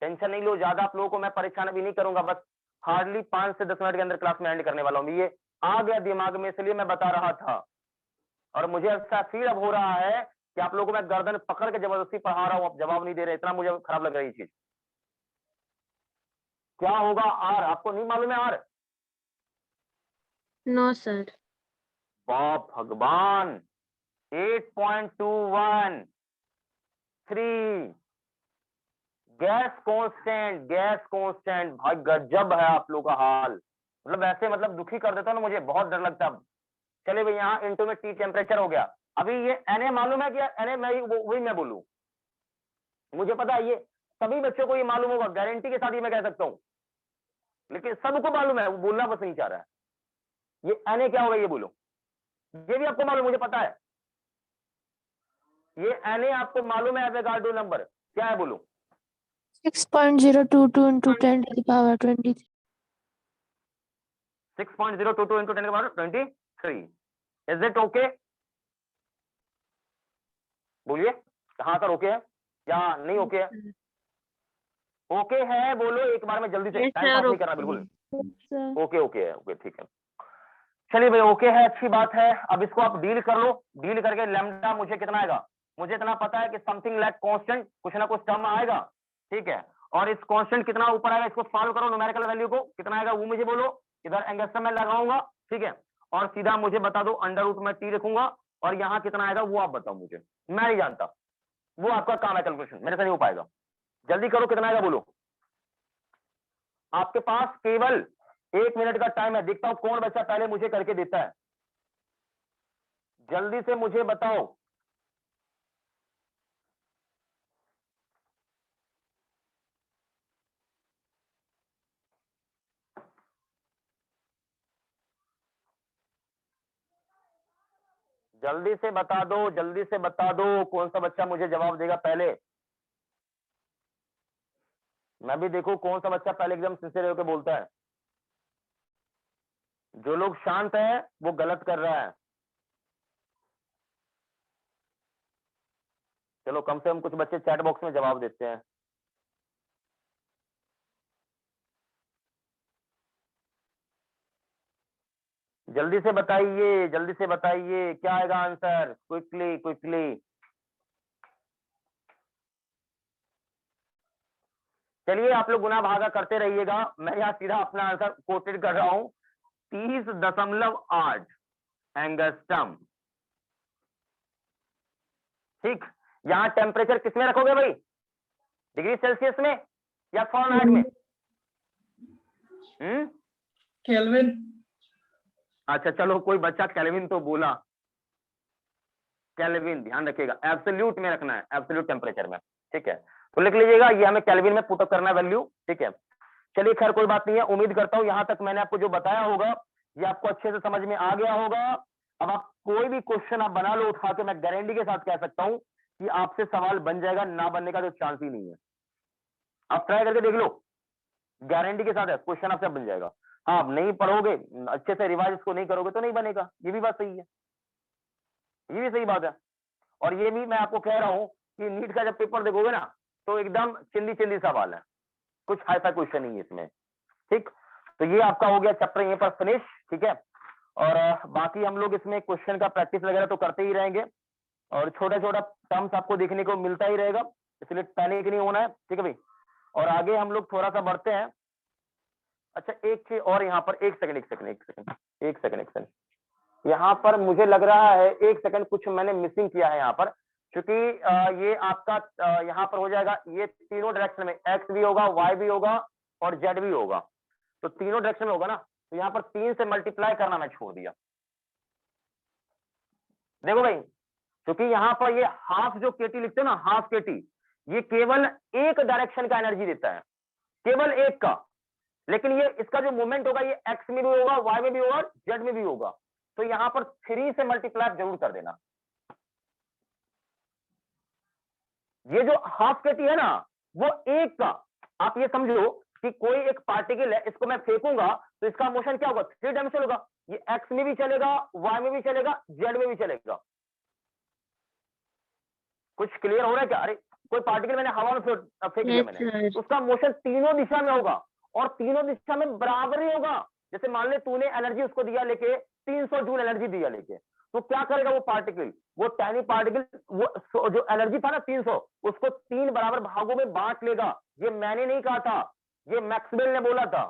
टेंशन नहीं लो ज्यादा, आप लोगों को मैं परेशान भी नहीं करूंगा। बस हार्डली 5 से 10 मिनट के अंदर क्लास में एंड करने वाला हूँ। ये आ गया दिमाग में, इसलिए मैं बता रहा था। और मुझे ऐसा फील अब हो रहा है कि आप लोगों को मैं गर्दन पकड़ के जबरदस्ती पढ़ा रहा हूँ, आप जवाब नहीं दे रहे। इतना मुझे खराब लग रही चीज। क्या होगा आर, आपको नहीं मालूम है आर? No, sir. बाप भगवान, 8.21 3 गैस कांस्टेंट, गैस कांस्टेंट। भाई गजब है आप लोग का हाल, मतलब ऐसे मतलब दुखी कर देता ना, मुझे बहुत डर लगता है। चले भाई यहाँ इंटू में टी टेम्परेचर हो गया। अभी ये Na मालूम है क्या? Na मैं वही मैं बोलूं, मुझे पता है ये सभी बच्चों को ये मालूम होगा, गारंटी के साथ ही मैं कह सकता हूँ। लेकिन सबको मालूम है, वो बोलना बस नहीं चाह रहा है। ये Na क्या होगा ये बोलो, ये भी आपको मालूम, मुझे पता है। ये Na आपको मालूम है एवोगाड्रो नंबर क्या है, बोलो? 6.022 into 10 to the power 23. 6.022 into 10 to the power 23. Is it okay? बोलिए, हाँ सर ओके है या नहीं ओके है? ओके है बोलो एक बार में जल्दी से, Yes, टाइम sir, पास नहीं करना okay. बिल्कुल। Sir. ओके ओके है, ओके ठीक है। चलिए भाई ओके है, अच्छी बात है। अब इसको आप डील कर लो, डील करके लैम्डा मुझे कितना आएगा, मुझे इतना पता है कि समथिंग लाइक कांस्टेंट, कुछ ना कुछ टर्म आएगा, ठीक है। और इस कांस्टेंट कितना ऊपर आएगा, इसको सॉल्व करो, न्यूमेरिकल वैल्यू को कितना आएगा वो मुझे बोलो। इधर एंगस्ट्रम में लगाऊंगा, ठीक है, और सीधा मुझे बता दो, अंडर रूट में टी रखूंगा, और यहाँ कितना आएगा वो आप बताओ मुझे, मैं नहीं जानता, वो आपका काम है कैलकुलेशन, मेरे से नहीं हो पाएगा। जल्दी करो, कितना आएगा बोलो। आपके पास केवल 1 मिनट का टाइम है, देखता हूं कौन बच्चा पहले मुझे करके देता है, जल्दी से मुझे बताओ। जल्दी से बता दो, जल्दी से बता दो, कौन सा बच्चा मुझे जवाब देगा पहले। मैं भी देखो कौन सा बच्चा पहले एकदम सिंसियर होकर बोलता है। जो लोग शांत है वो गलत कर रहा है। चलो कम से कम कुछ बच्चे चैट बॉक्स में जवाब देते हैं। जल्दी से बताइए, जल्दी से बताइए, क्या आएगा आंसर, क्विकली क्विकली। चलिए आप लोग गुना भागा करते रहिएगा, मैं यहाँ सीधा अपना आंसर कोटेड कर रहा हूं, 30.8 एंगस्ट्रम। ठीक, यहाँ टेम्परेचर किसमें रखोगे भाई, डिग्री सेल्सियस में या फ़ारेनहाइट में? केल्विन। अच्छा चलो, कोई बच्चा केल्विन तो बोला, केल्विन ध्यान रखिएगा, एब्सोल्यूट में रखना है, एब्सोल्यूट टेम्परेचर में, ठीक है। तो लिख लीजिएगा, ये हमें केल्विन में पुटअप करना है वैल्यू, ठीक है। चलिए खैर कोई बात नहीं है, उम्मीद करता हूं यहां तक मैंने आपको जो बताया होगा ये आपको अच्छे से समझ में आ गया होगा। अब आप कोई भी क्वेश्चन आप बना लो उठा के, मैं गारंटी के साथ कह सकता हूं कि आपसे सवाल बन जाएगा, ना बनने का तो चांस ही नहीं है। आप ट्राई करके देख लो, गारंटी के साथ है क्वेश्चन आपसे बन जाएगा। हाँ, आप नहीं पढ़ोगे, अच्छे से रिवाइज इसको नहीं करोगे तो नहीं बनेगा, ये भी बात सही है, ये भी सही बात है। और ये भी मैं आपको कह रहा हूं कि नीट का जब पेपर देखोगे ना तो एकदम चिल्ली चिल्ली सवाल है, कुछ हाई फाई क्वेश्चन नहीं है इसमें, ठीक। तो ये आपका हो गया चैप्टर यहीं पर फिनिश, ठीक है। और बाकी हम लोग इसमें क्वेश्चन का प्रैक्टिस वगैरह तो करते ही रहेंगे, और छोटा छोटा टर्म्स आपको देखने को मिलता ही रहेगा, इसलिए पैनिक नहीं होना है, ठीक है भाई। और आगे हम लोग थोड़ा सा बढ़ते हैं। अच्छा एक चीज और यहाँ पर, एक सेकंड, यहाँ पर मुझे लग रहा है, एक सेकंड, कुछ मैंने मिसिंग किया है यहाँ पर, क्योंकि ये आपका यहाँ पर हो जाएगा, ये तीनों डायरेक्शन में एक्स भी होगा, वाई भी होगा और जेड भी होगा, तो तीनों डायरेक्शन में होगा ना, तो यहाँ पर 3 से मल्टीप्लाई करना मैं छोड़ दिया। देखो भाई, क्योंकि यहाँ पर ये हाफ जो केटी लिखते हो ना, हाफ केटी, ये केवल एक डायरेक्शन का एनर्जी देता है, केवल एक का, लेकिन ये इसका जो मूवमेंट होगा ये एक्स में भी होगा, वाई में भी होगा, जेड में भी होगा, तो यहां पर 3 से मल्टीप्लाई जरूर कर देना। ये जो हाफ केटी है ना, वो एक का, आप ये समझो कि कोई एक पार्टिकल है, इसको मैं फेंकूंगा तो इसका मोशन क्या होगा, 3 डायमेंशन होगा, ये एक्स में भी चलेगा, वाई में भी चलेगा, जेड में भी चलेगा। कुछ क्लियर हो रहा है क्या? अरे कोई पार्टिकल मैंने हवा में फेंक दिया Yes, मैंने, sir. उसका मोशन तीनों दिशा में होगा, और तीनों दिशा में बराबर ही होगा। जैसे मान ले तूने एनर्जी उसको दिया लेके, 300 जूल एनर्जी दिया लेके, तो क्या करेगा वो पार्टिकल, वो टाइनी पार्टिकल, वो जो एनर्जी था ना 300, उसको 3 बराबर भागों में बांट लेगा। ये मैंने नहीं कहा था, ये मैक्सवेल ने बोला था,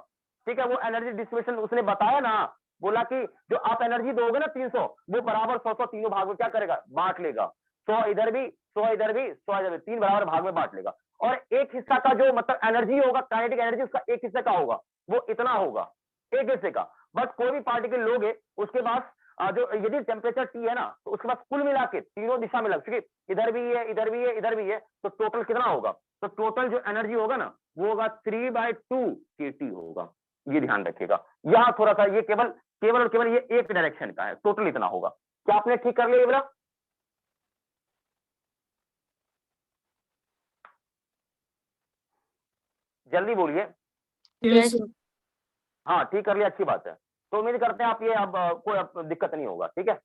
ठीक है। वो एनर्जी डिस्ट्रीब्यूशन उसने बताया ना, बोला कि जो आप एनर्जी दोगे ना 300, वो बराबर 100 तीनों भाग में क्या करेगा, बांट लेगा। 100 इधर भी, 100 इधर भी, 100 इधर भी, 3 बराबर भाग में बांट लेगा। और एक हिस्सा का जो मतलब एनर्जी होगा, काइनेटिक एनर्जी, उसका एक हिस्से का होगा, वो इतना होगा, एक हिस्से का। बस कोई भी पार्टिकल लोगे, उसके बाद जो यदि टेम्परेचर T है ना, तो उसके बाद कुल मिला के तीनों दिशा में लग, क्योंकि इधर भी है, इधर भी है, इधर भी है, तो टोटल कितना होगा, तो टोटल जो एनर्जी होगा ना, वो होगा 3/2 kT होगा। ये ध्यान रखिएगा, यहाँ थोड़ा सा, ये केवल केवल और केवल ये एक डायरेक्शन का है, टोटल इतना होगा। क्या आपने ठीक कर लिया ये बोला? जल्दी बोलिए। Yes sir. हाँ ठीक कर लिया, अच्छी बात है। तो उम्मीद करते हैं आप ये अब कोई अब दिक्कत नहीं होगा, ठीक है।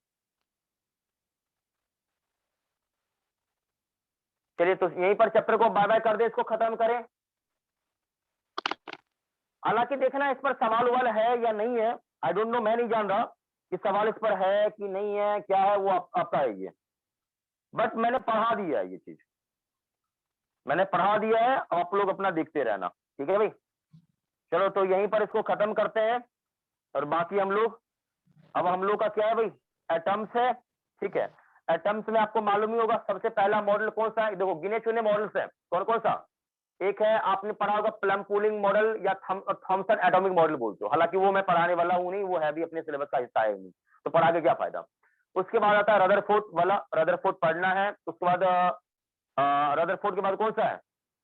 चलिए तो यहीं पर चैप्टर को बाय बाय कर दे, इसको खत्म करें। हालांकि देखना इस पर सवाल वाल है या नहीं है, आई डोंट नो, मैं नहीं जान रहा कि सवाल इस पर है कि नहीं है, क्या है, वो आपका है ये। बट मैंने पढ़ा दिया है ये चीज, मैंने पढ़ा दिया है, आप लोग अपना देखते रहना, ठीक है भाई। चलो तो यहीं पर इसको खत्म करते हैं, और बाकी हम लोग, अब हम लोग का क्या है भाई, एटम्स है, ठीक है। एटम्स में आपको मालूम ही होगा सबसे पहला मॉडल कौन सा है, देखो गिने चुने मॉडल्स हैं, कौन कौन सा। एक है, आपने पढ़ा होगा प्लम पूलिंग मॉडल या थॉमसन एटॉमिक मॉडल बोलते हो, हालांकि वो मैं पढ़ाने वाला हूं नहीं, वो है भी अपने सिलेबस का हिस्सा है नहीं, तो पढ़ा के क्या फायदा। उसके बाद आता है रदरफोर्ड वाला, रदरफोर्ड पढ़ना है। उसके बाद रदरफोर्ड के बाद कौन सा है,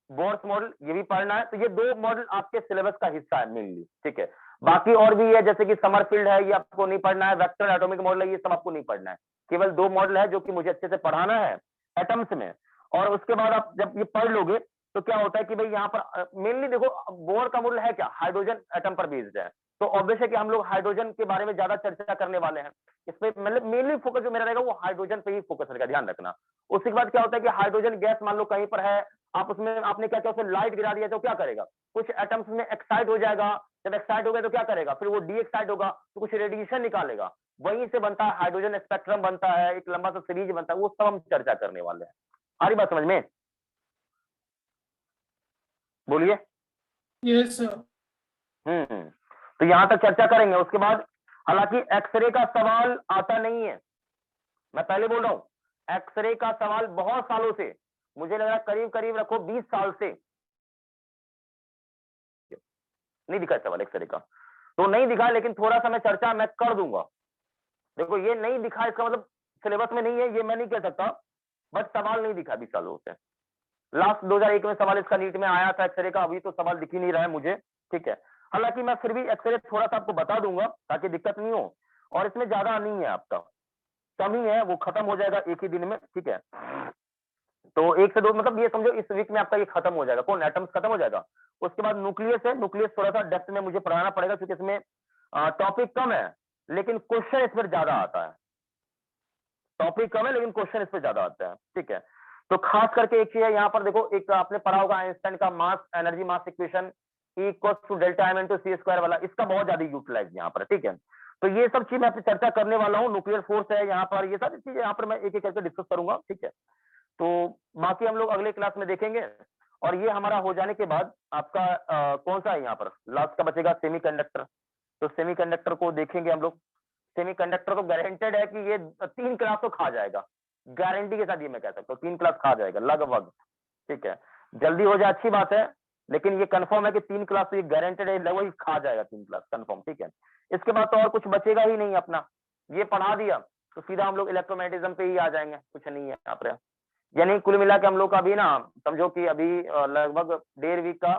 बोर्स मॉडल, ये भी पढ़ना है। तो ये दो मॉडल आपके सिलेबस का हिस्सा है मेनली, ठीक है। बाकी और भी है, जैसे कि समरफील्ड है, ये आपको नहीं पढ़ना है, वेक्टर एटॉमिक मॉडल है, ये सब आपको नहीं पढ़ना है। केवल दो मॉडल है जो कि मुझे अच्छे से पढ़ाना है एटम्स में। और उसके बाद आप जब ये पढ़ लोगे तो क्या होता है कि भाई यहाँ पर मेनली देखो, बोर का मॉडल है क्या, हाइड्रोजन एटम पर बेस्ड है, तो ऑब्वियस है कि हम लोग हाइड्रोजन के बारे में ज्यादा चर्चा करने वाले हैं। इस पे मतलब मेनली फोकस जो मेरा रहेगा वो हाइड्रोजन पे ही फोकस रहेगा, ध्यान रखना। उसके बाद क्या होता है कि हाइड्रोजन गैस मान लो कहीं पर है, आप उसमें आपने क्या किया, उसमें लाइट गिरा दिया, तो क्या करेगा, कुछ एटम्स में एक्साइट हो जाएगा, जब एक्साइट हो गया तो क्या करेगा, फिर वो डी एक्साइट होगा तो कुछ रेडिएशन निकालेगा, वहीं से बनता है हाइड्रोजन स्पेक्ट्रम बनता है, एक लंबा सा सीरीज बनता है, वो सब हम चर्चा करने वाले हैं। आ रही बात समझ में, बोलिए। Yes sir. तो यहां तक चर्चा करेंगे। उसके बाद हालांकि एक्सरे का सवाल आता नहीं है, मैं पहले बोल रहा हूं, एक्सरे का सवाल बहुत सालों से, मुझे लग रहा है करीब करीब रखो 20 साल से नहीं दिखा सवाल एक्सरे का, तो नहीं दिखा, लेकिन थोड़ा सा मैं चर्चा मैं कर दूंगा। देखो ये नहीं दिखा इसका मतलब सिलेबस में नहीं है, ये मैं नहीं कह सकता, बट सवाल नहीं दिखा 20 सालों से। लास्ट 2001 में सवाल इसका नीट में आया था एक्सरे का, अभी तो सवाल दिख ही नहीं रहा है मुझे, ठीक है। हालांकि मैं फिर भी एक्सरे थोड़ा सा आपको बता दूंगा ताकि दिक्कत नहीं हो, और इसमें ज्यादा नहीं है आपका, कम ही है, वो खत्म हो जाएगा एक ही दिन में, ठीक है। तो एक से दो मतलब ये समझो इस वीक में आपका ये खत्म हो जाएगा, कौन एटम्स खत्म हो जाएगा। उसके बाद न्यूक्लियस है, न्यूक्लियस थोड़ा सा डेप्थ में मुझे पढ़ाना पड़ेगा क्योंकि इसमें टॉपिक कम है लेकिन क्वेश्चन इस पर ज्यादा आता है, टॉपिक कम है लेकिन क्वेश्चन इस पर ज्यादा आता है, ठीक है। तो खास करके एक चीज है यहाँ पर देखो, एक आपने पढ़ा होगा आइंस्टाइन का mass energy mass equation E equals to delta m into C square वाला, इसका बहुत ज्यादा यूटिलाइज यहाँ पर, ठीक है। तो ये सब चीज मैं आपसे चर्चा करने वाला हूँ, न्यूक्लियर फोर्स है यहाँ पर, ये सारी चीजें यहाँ पर मैं एक एक करके डिस्कस करूंगा, ठीक है। तो बाकी हम लोग अगले क्लास में देखेंगे। और ये हमारा हो जाने के बाद आपका कौन सा है यहाँ पर लास्ट का बचेगा, सेमीकंडक्टर। तो सेमीकंडक्टर को देखेंगे हम लोग। सेमीकंडक्टर तो गारंटेड है कि ये 3 क्लास तो खा जाएगा, गारंटी के साथ ये मैं कह सकता हूँ 3 क्लास खा जाएगा लगभग, ठीक है। जल्दी हो जाए अच्छी बात है, लेकिन ये कंफर्म है कि 3 क्लास तो ये गारंटेड है, लगभग खा जाएगा 3 क्लास कंफर्म, ठीक है। इसके बाद तो और कुछ बचेगा ही नहीं अपना, ये पढ़ा दिया तो सीधा हम लोग इलेक्ट्रोमैग्नेटिज्म पे ही आ जाएंगे, कुछ नहीं है यहाँ पर। यानी कुल मिला के हम लोग का अभी ना समझो कि अभी लगभग 1.5 वीक का,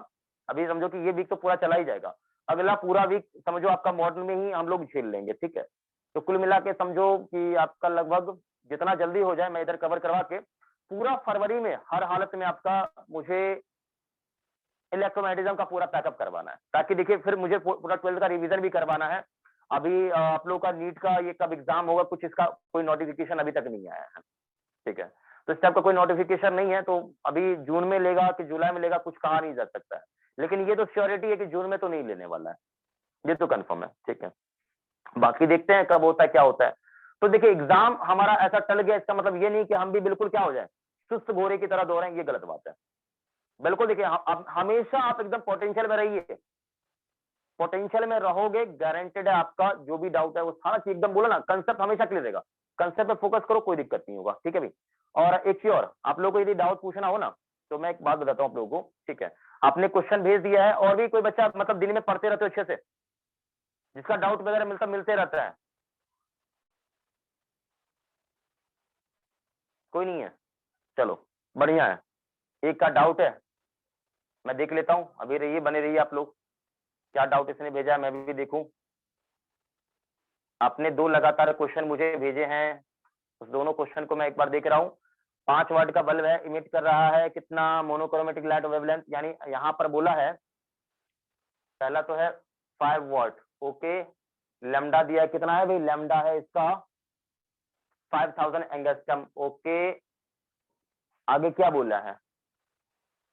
अभी समझो कि ये वीक तो पूरा चला ही जाएगा, अगला पूरा वीक समझो आपका मॉडल में ही हम लोग झेल लेंगे, ठीक है। तो कुल मिला के समझो कि आपका लगभग जितना जल्दी हो जाए मैं इधर कवर करवा के पूरा फरवरी में हर हालत में आपका मुझे इलेक्ट्रोमैग्नेटिज्म का पूरा पैकअप करवाना है, ताकि देखिए फिर मुझे पूरा 12th का रिवीजन भी करवाना है। अभी आप लोग का नीट का ये कब एग्जाम होगा, कुछ इसका कोई नोटिफिकेशन अभी तक नहीं आया है, ठीक है। तो इस टाइप का कोई नोटिफिकेशन नहीं है, तो अभी जून में लेगा कि जुलाई में लेगा कुछ कहा नहीं जा सकता है, लेकिन ये तो श्योरिटी है कि जून में तो नहीं लेने वाला है, ये तो कंफर्म है, ठीक है। बाकी देखते हैं कब होता है क्या होता है। तो देखिए एग्जाम हमारा ऐसा टल गया, इसका मतलब ये नहीं कि हम भी बिल्कुल क्या हो जाए, सुस्त घोड़े की तरह दौड़ें, ये गलत बात है। बिल्कुल देखिए हमेशा आप एकदम पोटेंशियल में रहिए, पोटेंशियल में रहोगे, गारंटेड है आपका जो भी डाउट है वो सारा चीज एकदम बोला ना, कंसेप्ट हमेशा क्लियर रहेगा, कंसेप्ट पे फोकस करो, कोई दिक्कत नहीं होगा, ठीक है भाई। और एक चीज और, आप लोगों को यदि डाउट पूछना हो ना तो मैं एक बात बताता हूँ आप लोगों को, ठीक है। आपने क्वेश्चन भेज दिया है, और भी कोई बच्चा मतलब दिन में पढ़ते रहते हो अच्छे से, जिसका डाउट वगैरह मिलते रहता है, कोई नहीं है, चलो बढ़िया है। एक का डाउट है, मैं देख लेता हूँ, अभी रहिए बने रहिए आप लोग, क्या डाउट इसने भेजा है मैं भी देखूं। आपने 2 लगातार क्वेश्चन मुझे भेजे हैं, उस दोनों क्वेश्चन को मैं एक बार देख रहा हूँ। 5 वाट का बल्ब है, इमिट कर रहा है कितना मोनोक्रोमेटिक लाइट वेवलेंथ, यानी यहाँ पर बोला है पहला तो है 5 वाट, ओके। लैम्डा दिया है, कितना है भाई, लैम्डा है इसका 5000 एंगस्ट्रम, ओके। आगे क्या बोला है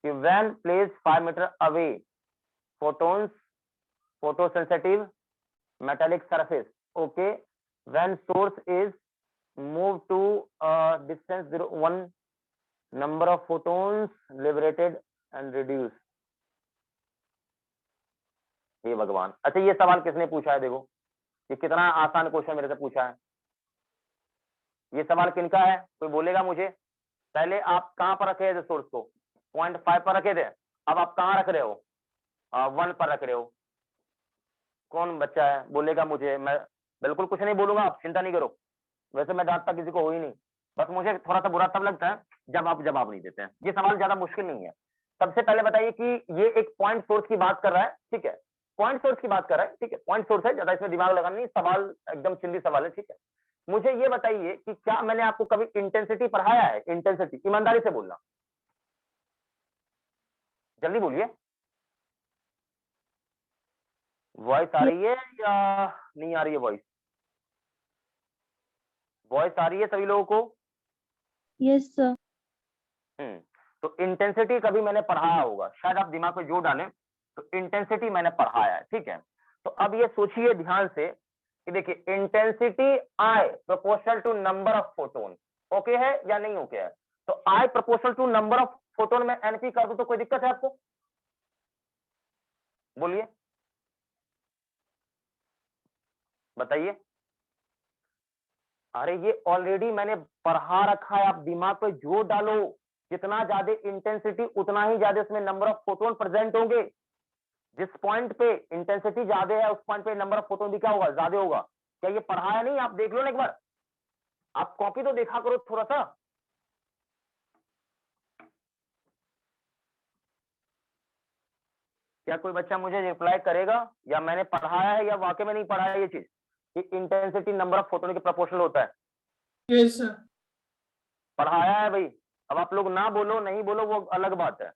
कि when place 5 meter away photons photosensitive metallic surface, okay, when source is moved to distance 1 number of photons liberated and reduced। हे भगवान, अच्छा ये सवाल किसने पूछा है, देखो ये कितना आसान क्वेश्चन मेरे से पूछा है। ये सवाल किनका है, कोई बोलेगा मुझे? पहले आप कहां पर रखे थे सोर्स को, 0.5 पर रखे थे, अब आप कहां रख रहे हो, 1 पर रख रहे हो। कौन बच्चा है बोलेगा मुझे? मैं बिल्कुल कुछ नहीं बोलूंगा, आप चिंता नहीं करो। वैसे मैं डांटता किसी को हो ही नहीं, बस मुझे थोड़ा सा बुरा तब लगता है जब आप जवाब नहीं देते हैं। ये सवाल ज्यादा मुश्किल नहीं है। सबसे पहले बताइए कि ये एक पॉइंट सोर्स की बात कर रहा है, ठीक है, पॉइंट सोर्स की बात कर रहा है, ठीक है, पॉइंट सोर्स है, ज्यादा इसमें दिमाग लगाना नहीं, सवाल एकदम सिंपल सवाल है, ठीक है। मुझे ये बताइए कि क्या मैंने आपको कभी इंटेंसिटी पढ़ाया है? इंटेंसिटी, ईमानदारी से बोलना, जल्दी बोलिए। वॉइस आ रही है या नहीं आ रही है? वॉइस वॉइस आ रही है सभी लोगों को? Yes sir. तो इंटेंसिटी कभी मैंने पढ़ाया होगा, शायद आप दिमाग में जोर डालें, तो इंटेंसिटी मैंने पढ़ाया है, ठीक है। तो अब ये सोचिए ध्यान से कि देखिए intensity I proportional to number of photon, okay है या नहीं ओके है? तो I proportional to number of photon में एनपी कर दूं तो कोई दिक्कत है आपको? बोलिए, बताइए। अरे ये ऑलरेडी मैंने पढ़ा रखा है, आप दिमाग पे जोर डालो। जितना ज्यादा इंटेंसिटी उतना ही ज्यादा उसमें नंबर ऑफ फोटोन प्रेजेंट होंगे। जिस पॉइंट पे इंटेंसिटी ज्यादा है उस पॉइंट पे नंबर ऑफ फोटोन भी क्या होगा, ज्यादा होगा। क्या ये पढ़ाया नहीं? आप देख लो ना एक बार, आप कॉपी तो देखा करो थोड़ा सा। क्या कोई बच्चा मुझे रिप्लाई करेगा या मैंने पढ़ाया है या वाकई में नहीं पढ़ाया ये चीज कि इंटेंसिटी नंबर ऑफ फोटोन के प्रोपोर्शनल होता है? Yes, sir. पढ़ाया है भाई। अब आप लोग ना बोलो नहीं बोलो वो अलग बात है,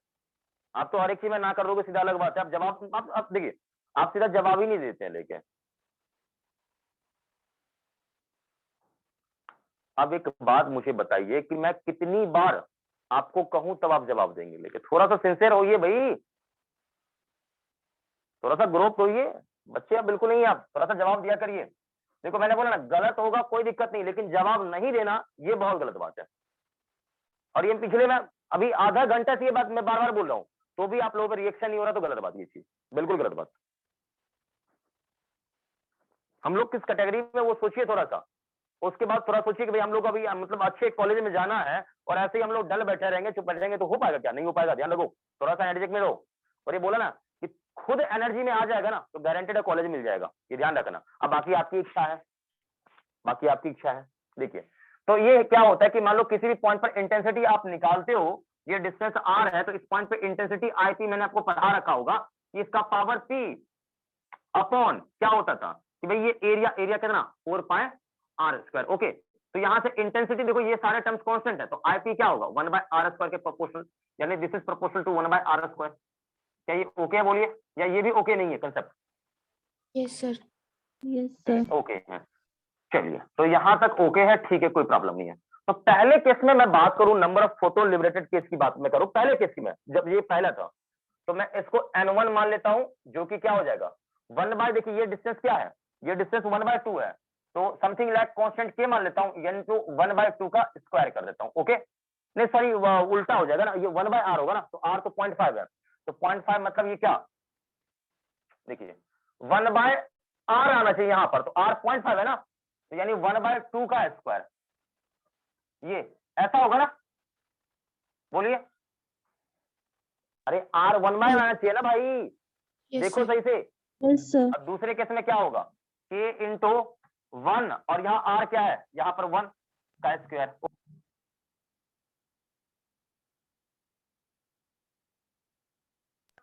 आप तो हर एक चीज में ना कर दोगे सीधा अलग बात है। आप जवाब आप देखिए, आप सीधा जवाब ही नहीं देते हैं। लेकिन अब एक बात मुझे बताइए कि मैं कितनी बार आपको कहूं तब आप जवाब देंगे? लेकिन थोड़ा सा सिंसियर होइए भाई, थोड़ा सा ग्रोथ होइए बच्चे। आप बिल्कुल नहीं, आप थोड़ा सा जवाब दिया करिए। देखो मैंने बोला ना, गलत होगा कोई दिक्कत नहीं, लेकिन जवाब नहीं देना ये बहुत गलत बात है। और ये पिछले में अभी आधा घंटा से ये बात मैं बार बार बोल रहा हूं, तो भी आप लोगों का रिएक्शन नहीं हो रहा, तो गलत बात ये चीज, बिल्कुल गलत बात। हम लोग किस कैटेगरी में वो सोचिए थोड़ा सा। उसके बाद थोड़ा सोचिए कि भाई हम लोग अभी मतलब अच्छे कॉलेज में जाना है और ऐसे ही हम लोग डल बैठे रहेंगे, चुप बैठे रहेंगे तो हो पाएगा क्या? नहीं हो पाएगा। ध्यान रखो, थोड़ा सा एनर्जेटिक में रहो। और ये बोला ना कि खुद एनर्जी में आ जाएगा ना तो गारंटेड है कॉलेज मिल जाएगा, ये ध्यान रखना। अब बाकी आपकी इच्छा है, बाकी आपकी इच्छा है। देखिए तो ये क्या होता है कि मान लो किसी भी पॉइंट पर इंटेंसिटी आप निकालते हो, ये डिस्टेंस आर है, तो इस पॉइंट पे इंटेंसिटी आई पी मैंने आपको पढ़ा रखा होगा कि इसका पावर पी अपॉन क्या होता था कि भाई ये एरिया कितना 4 पाई आर स्क्वायर, ओके। तो यहां से इंटेंसिटी देखो ये सारे टर्म्स कांस्टेंट है, तो आई पी क्या होगा 1 बाय आर स्क्वायर के प्रोपोर्शनल, यानी this is proportional to 1 by R square. क्या ये ओके है? बोलिए, या ये भी ओके नहीं है concept? Yes sir. Yes sir. Okay है, चलिए तो यहां तक ओके है, ठीक है, कोई प्रॉब्लम नहीं है। तो पहले केस में मैं बात करूं number of photon liberated case की बात मैं करूं, पहले केस की मैं, जब ये पहला था तो मैं इसको n1 मान लेता हूं, जो कि क्या हो जाएगा 1 बाय, देखिए ये डिस्टेंस क्या है, ये डिस्टेंस 1 बाय 2 है, तो समथिंग लाइक कांस्टेंट के मान लेता हूं, n टू 1 बाय 2 का स्क्वायर कर देता हूं, ओके। नहीं सॉरी उल्टा हो जाएगा ना, ये 1 बाय r होगा ना, तो r तो 0.5 है, तो 0.5 मतलब ये क्या, देखिए 1 बाय r आना चाहिए यहां पर, तो r 0.5 है ना, तो यानी 1 बाय 2 का स्क्वायर, ये ऐसा होगा ना? बोलिए, अरे r 1 बाय आना चाहिए ना भाई, यस देखो सर। सही से। Yes sir. अब दूसरे केस में क्या होगा, k इंटू 1 और यहाँ r क्या है, यहाँ पर 1 का स्क्वायर।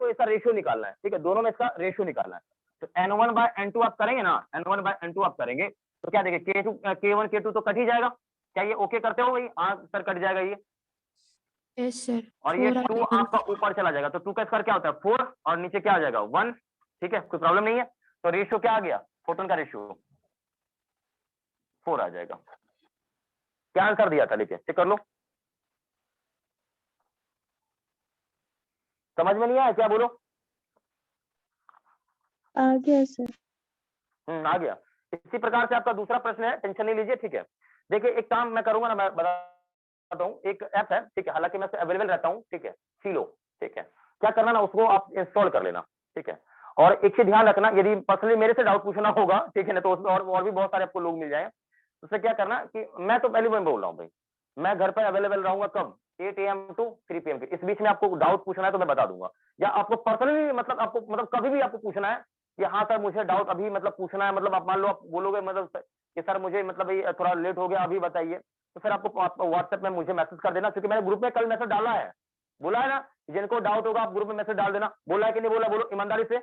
तो इसका रेशियो निकालना है, ठीक है, दोनों में इसका रेशियो निकालना है। तो n1 बाय n2 आप करेंगे ना, n1 बाय n2 आप करेंगे तो क्या देखिए k1 k2 तो कट ही जाएगा। क्या ये ओके करते हो भाई? हाँ सर कट जाएगा ये। यस सर और ये 4 2 आपका ऊपर चला जाएगा, तो 2 का स्क्वायर क्या होता है 4 और नीचे क्या आ जाएगा 1। ठीक है, कोई प्रॉब्लम नहीं है। तो रेशियो क्या आ गया, फोटोन का रेशियो 4 आ जाएगा। क्या आंसर दिया था, लिखे चेक कर लो। समझ में नहीं आया क्या, बोलो। आ गया सर। आ गया। इसी प्रकार से आपका दूसरा प्रश्न है, टेंशन नहीं लीजिए, ठीक है। देखिए एक काम मैं करूंगा ना, मैं बताता हूँ, एक ऐप है, ठीक है, हालांकि मैं अवेलेबल रहता हूँ, ठीक है, सीलो, ठीक है। क्या करना ना, उसको आप इंस्टॉल कर लेना, ठीक है। और एक चीज ध्यान रखना, यदि पर्सनली मेरे से डाउट पूछना होगा, ठीक है ना, तो उसमें और भी बहुत सारे आपको लोग मिल जाए। उससे क्या करना कि मैं तो पहले मैं बोल रहा हूँ भाई, मैं घर पर अवेलेबल रहूंगा कब, 8 AM to 3 PM के इस बीच में। आपको डाउट पूछना है तो मैं बता दूंगा, या आपको पर्सनली मतलब आपको मतलब कभी भी आपको पूछना है कि हाँ सर मुझे डाउट अभी मतलब पूछना है, मतलब आप मान लो आप बोलोगे मतलब कि सर मुझे मतलब ये थोड़ा लेट हो गया अभी बताइए, तो फिर आपको व्हाट्सएप में मुझे मैसेज कर देना, क्योंकि मैंने ग्रुप में कल मैसेज डाला है, बोला है ना, जिनको डाउट होगा आप ग्रुप में मैसेज डाल देना। बोला है कि नहीं बोला, बोलो ईमानदारी से।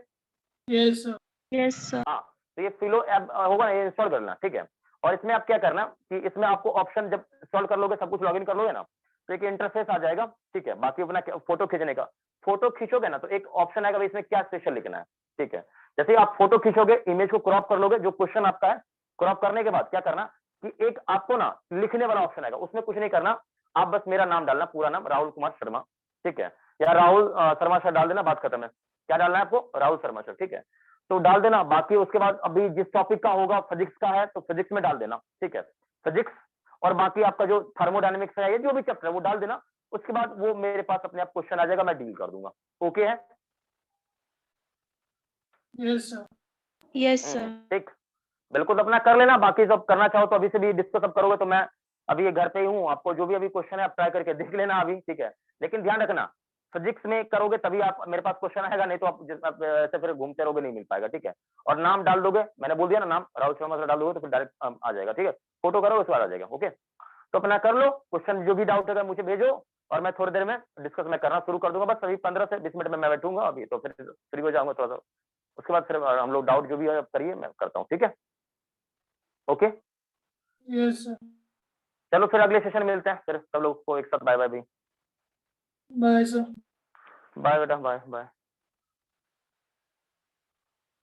Yes, sir. Yes sir. हाँ, तो ये फिलो ऐप होगा ना, ये इंस्टॉल करना, ठीक है। और इसमें आप क्या करना कि इसमें आपको ऑप्शन जब इंस्टॉल कर लोगे, सब कुछ लॉगिन कर लोगे ना, तो एक इंटरफेस आ जाएगा, ठीक है। बाकी अपना फोटो खींचने का, फोटो खींचोगे ना तो एक ऑप्शन आएगा, इसमें क्या स्पेशल लिखना है, ठीक है। जैसे ही आप फोटो खींचोगे, इमेज को क्रॉप कर लोगे, जो क्वेश्चन आपका है, क्रॉप करने के बाद क्या करना कि एक आपको ना लिखने वाला ऑप्शन आएगा, उसमें कुछ नहीं करना, आप बस मेरा नाम डालना, पूरा नाम राहुल कुमार शर्मा, ठीक है, या राहुल शर्मा सर डाल देना, बात खत्म है। क्या डालना है आपको, राहुल शर्मा सर, ठीक है, तो डाल देना। बाकी उसके बाद अभी जिस टॉपिक का होगा, फिजिक्स का है तो फिजिक्स में डाल देना, ठीक है, फिजिक्स। और बाकी आपका जो थर्मोडायनेमिक्स है, ये जो भी चैप्टर है वो डाल देना। उसके बाद वो मेरे पास अपने आप क्वेश्चन आ जाएगा, मैं डील कर दूंगा। ओके है, Yes, sir. Yes sir. ठीक, बिल्कुल अपना कर लेना। बाकी सब करना चाहो तो अभी से भी डिस्कस अब करोगे, तो मैं अभी ये घर पे ही हूँ, आपको जो भी अभी क्वेश्चन है आप ट्राई करके देख लेना अभी, ठीक है। लेकिन ध्यान रखना, फिजिक्स में करोगे तभी आप मेरे पास क्वेश्चन आएगा, नहीं तो आप ऐसे फिर घूमते रहोगे, नहीं मिल पाएगा, ठीक है। और नाम डाल दोगे, मैंने बोल दिया ना, नाम राहुल शर्मा सर डाल दोगे तो फिर डायरेक्ट आ जाएगा, ठीक है। फोटो करो उसके बाद आ जाएगा। ओके, तो अपना कर लो क्वेश्चन, जो भी डाउट होगा मुझे भेजो, और मैं थोड़ी देर में डिस्कस मैं करना शुरू कर दूंगा। बस अभी 15 से 20 मिनट में मैं बैठूंगा अभी, तो फिर फ्री हो जाऊंगा थोड़ा सा। उसके बाद फिर हम लोग डाउट जो भी है करिए, मैं करता हूँ, ठीक है। Okay, Yes, sir. चलो फिर अगले सेशन में मिलते हैं, फिर सब लोग को एक साथ बाय बाय भी। Bye, sir. बाय बेटा, बाय बाय।